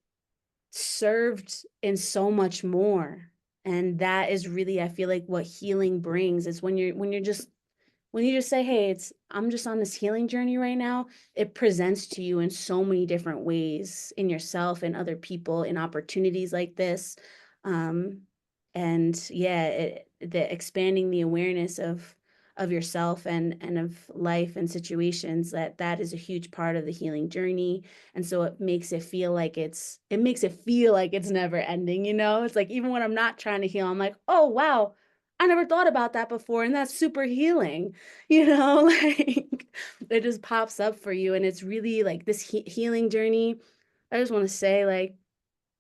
served in so much more. And that is really, I feel like what healing brings is when you just say, hey, I'm just on this healing journey right now, it presents to you in so many different ways in yourself and other people in opportunities like this. Um, and yeah, the expanding the awareness of yourself and of life and situations that is a huge part of the healing journey. And so it makes it feel like it's never ending, It's like even when I'm not trying to heal, I'm like, oh wow, I never thought about that before, and that's super healing. Like it just pops up for you, and it's really like this healing journey. I just want to say, like,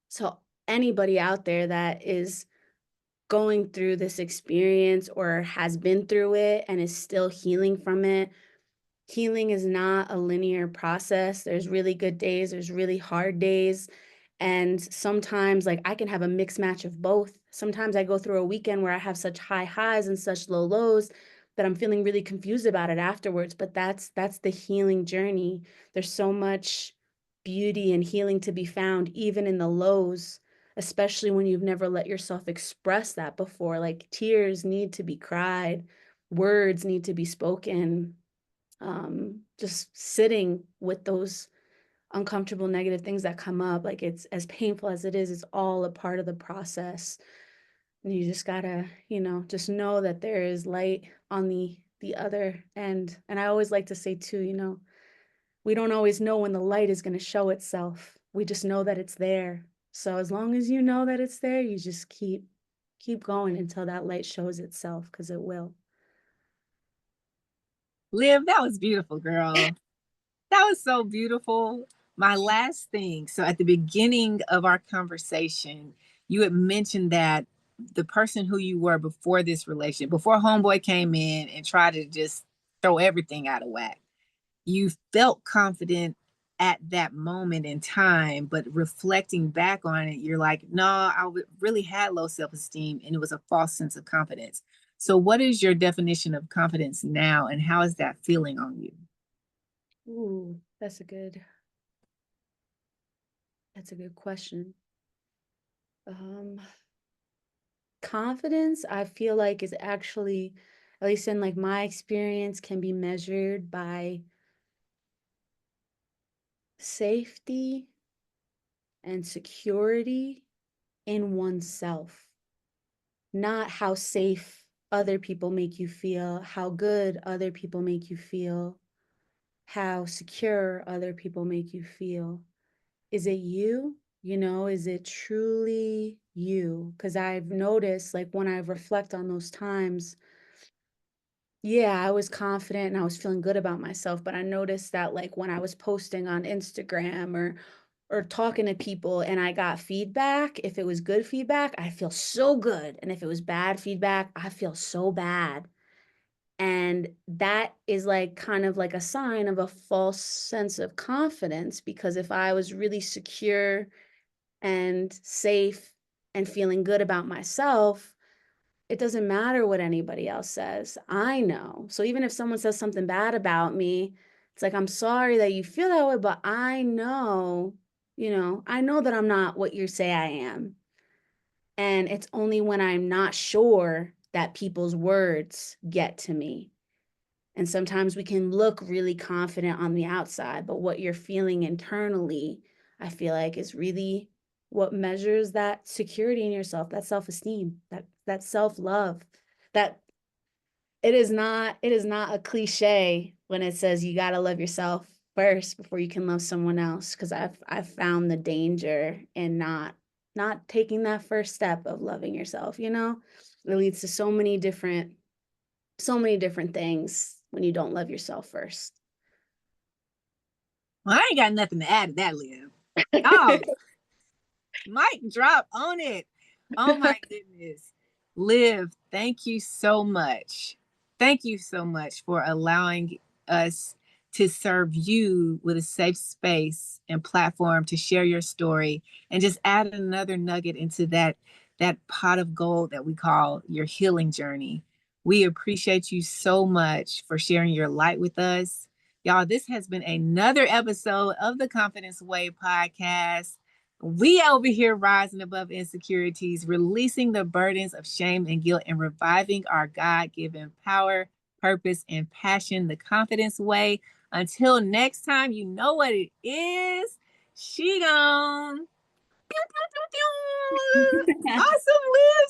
so anybody out there that is going through this experience or has been through it and is still healing from it, healing is not a linear process. There's really good days, there's really hard days. And sometimes, like, I can have a mixed match of both. Sometimes I go through a weekend where I have such high highs and such low lows that I'm feeling really confused about it afterwards. But that's the healing journey. There's so much beauty and healing to be found, even in the lows, especially when you've never let yourself express that before. Like, tears need to be cried, words need to be spoken. Just sitting with those uncomfortable negative things that come up, like it's as painful as it is, it's all a part of the process. And you just gotta, just know that there is light on the other end. And I always like to say too, we don't always know when the light is going to show itself. We just know that it's there. So as long as you know that it's there, you just keep going until that light shows itself, because it will. Liv, that was beautiful, girl. That was so beautiful. My last thing. So at the beginning of our conversation, you had mentioned that the person who you were before this relationship, before homeboy came in and tried to just throw everything out of whack, you felt confident at that moment in time, but reflecting back on it, you're like, no, really had low self-esteem and it was a false sense of confidence. So what is your definition of confidence now and how is that feeling on you? Ooh, that's a good question. Um, Confidence, I feel like, is actually, at least in like my experience, can be measured by safety and security in oneself, not how safe other people make you feel, how good other people make you feel, how secure other people make you feel. Is it you? Is it truly you? Because I've noticed, like, when I reflect on those times, yeah, I was confident and I was feeling good about myself, but I noticed that, like, when I was posting on Instagram or talking to people and I got feedback, if it was good feedback, I feel so good, and if it was bad feedback, I feel so bad. And that is like kind of like a sign of a false sense of confidence, because if I was really secure and safe and feeling good about myself, it doesn't matter what anybody else says. I know. So even if someone says something bad about me, It's like, I'm sorry that you feel that way, but I know, I know that I'm not what you say I am. And it's only when I'm not sure that people's words get to me. And sometimes we can look really confident on the outside, but what you're feeling internally, I feel like, is really what measures that security in yourself, that self-esteem, that self-love. That it is not a cliche when it says you got to love yourself first before you can love someone else, because I've found the danger in not taking that first step of loving yourself. It leads to so many different things when you don't love yourself first. Well, I ain't got nothing to add to that, Liv. Oh, mic drop on it. Oh my goodness. Liv, thank you so much. Thank you so much for allowing us to serve you with a safe space and platform to share your story and just add another nugget into that pot of gold that we call your healing journey. We appreciate you so much for sharing your light with us. Y'all, this has been another episode of the Conf1dence Way podcast. We over here rising above insecurities, releasing the burdens of shame and guilt, and reviving our God given power, purpose, and passion the Conf1dence Way. Until next time, you know what it is. She gone. Awesome, Liv.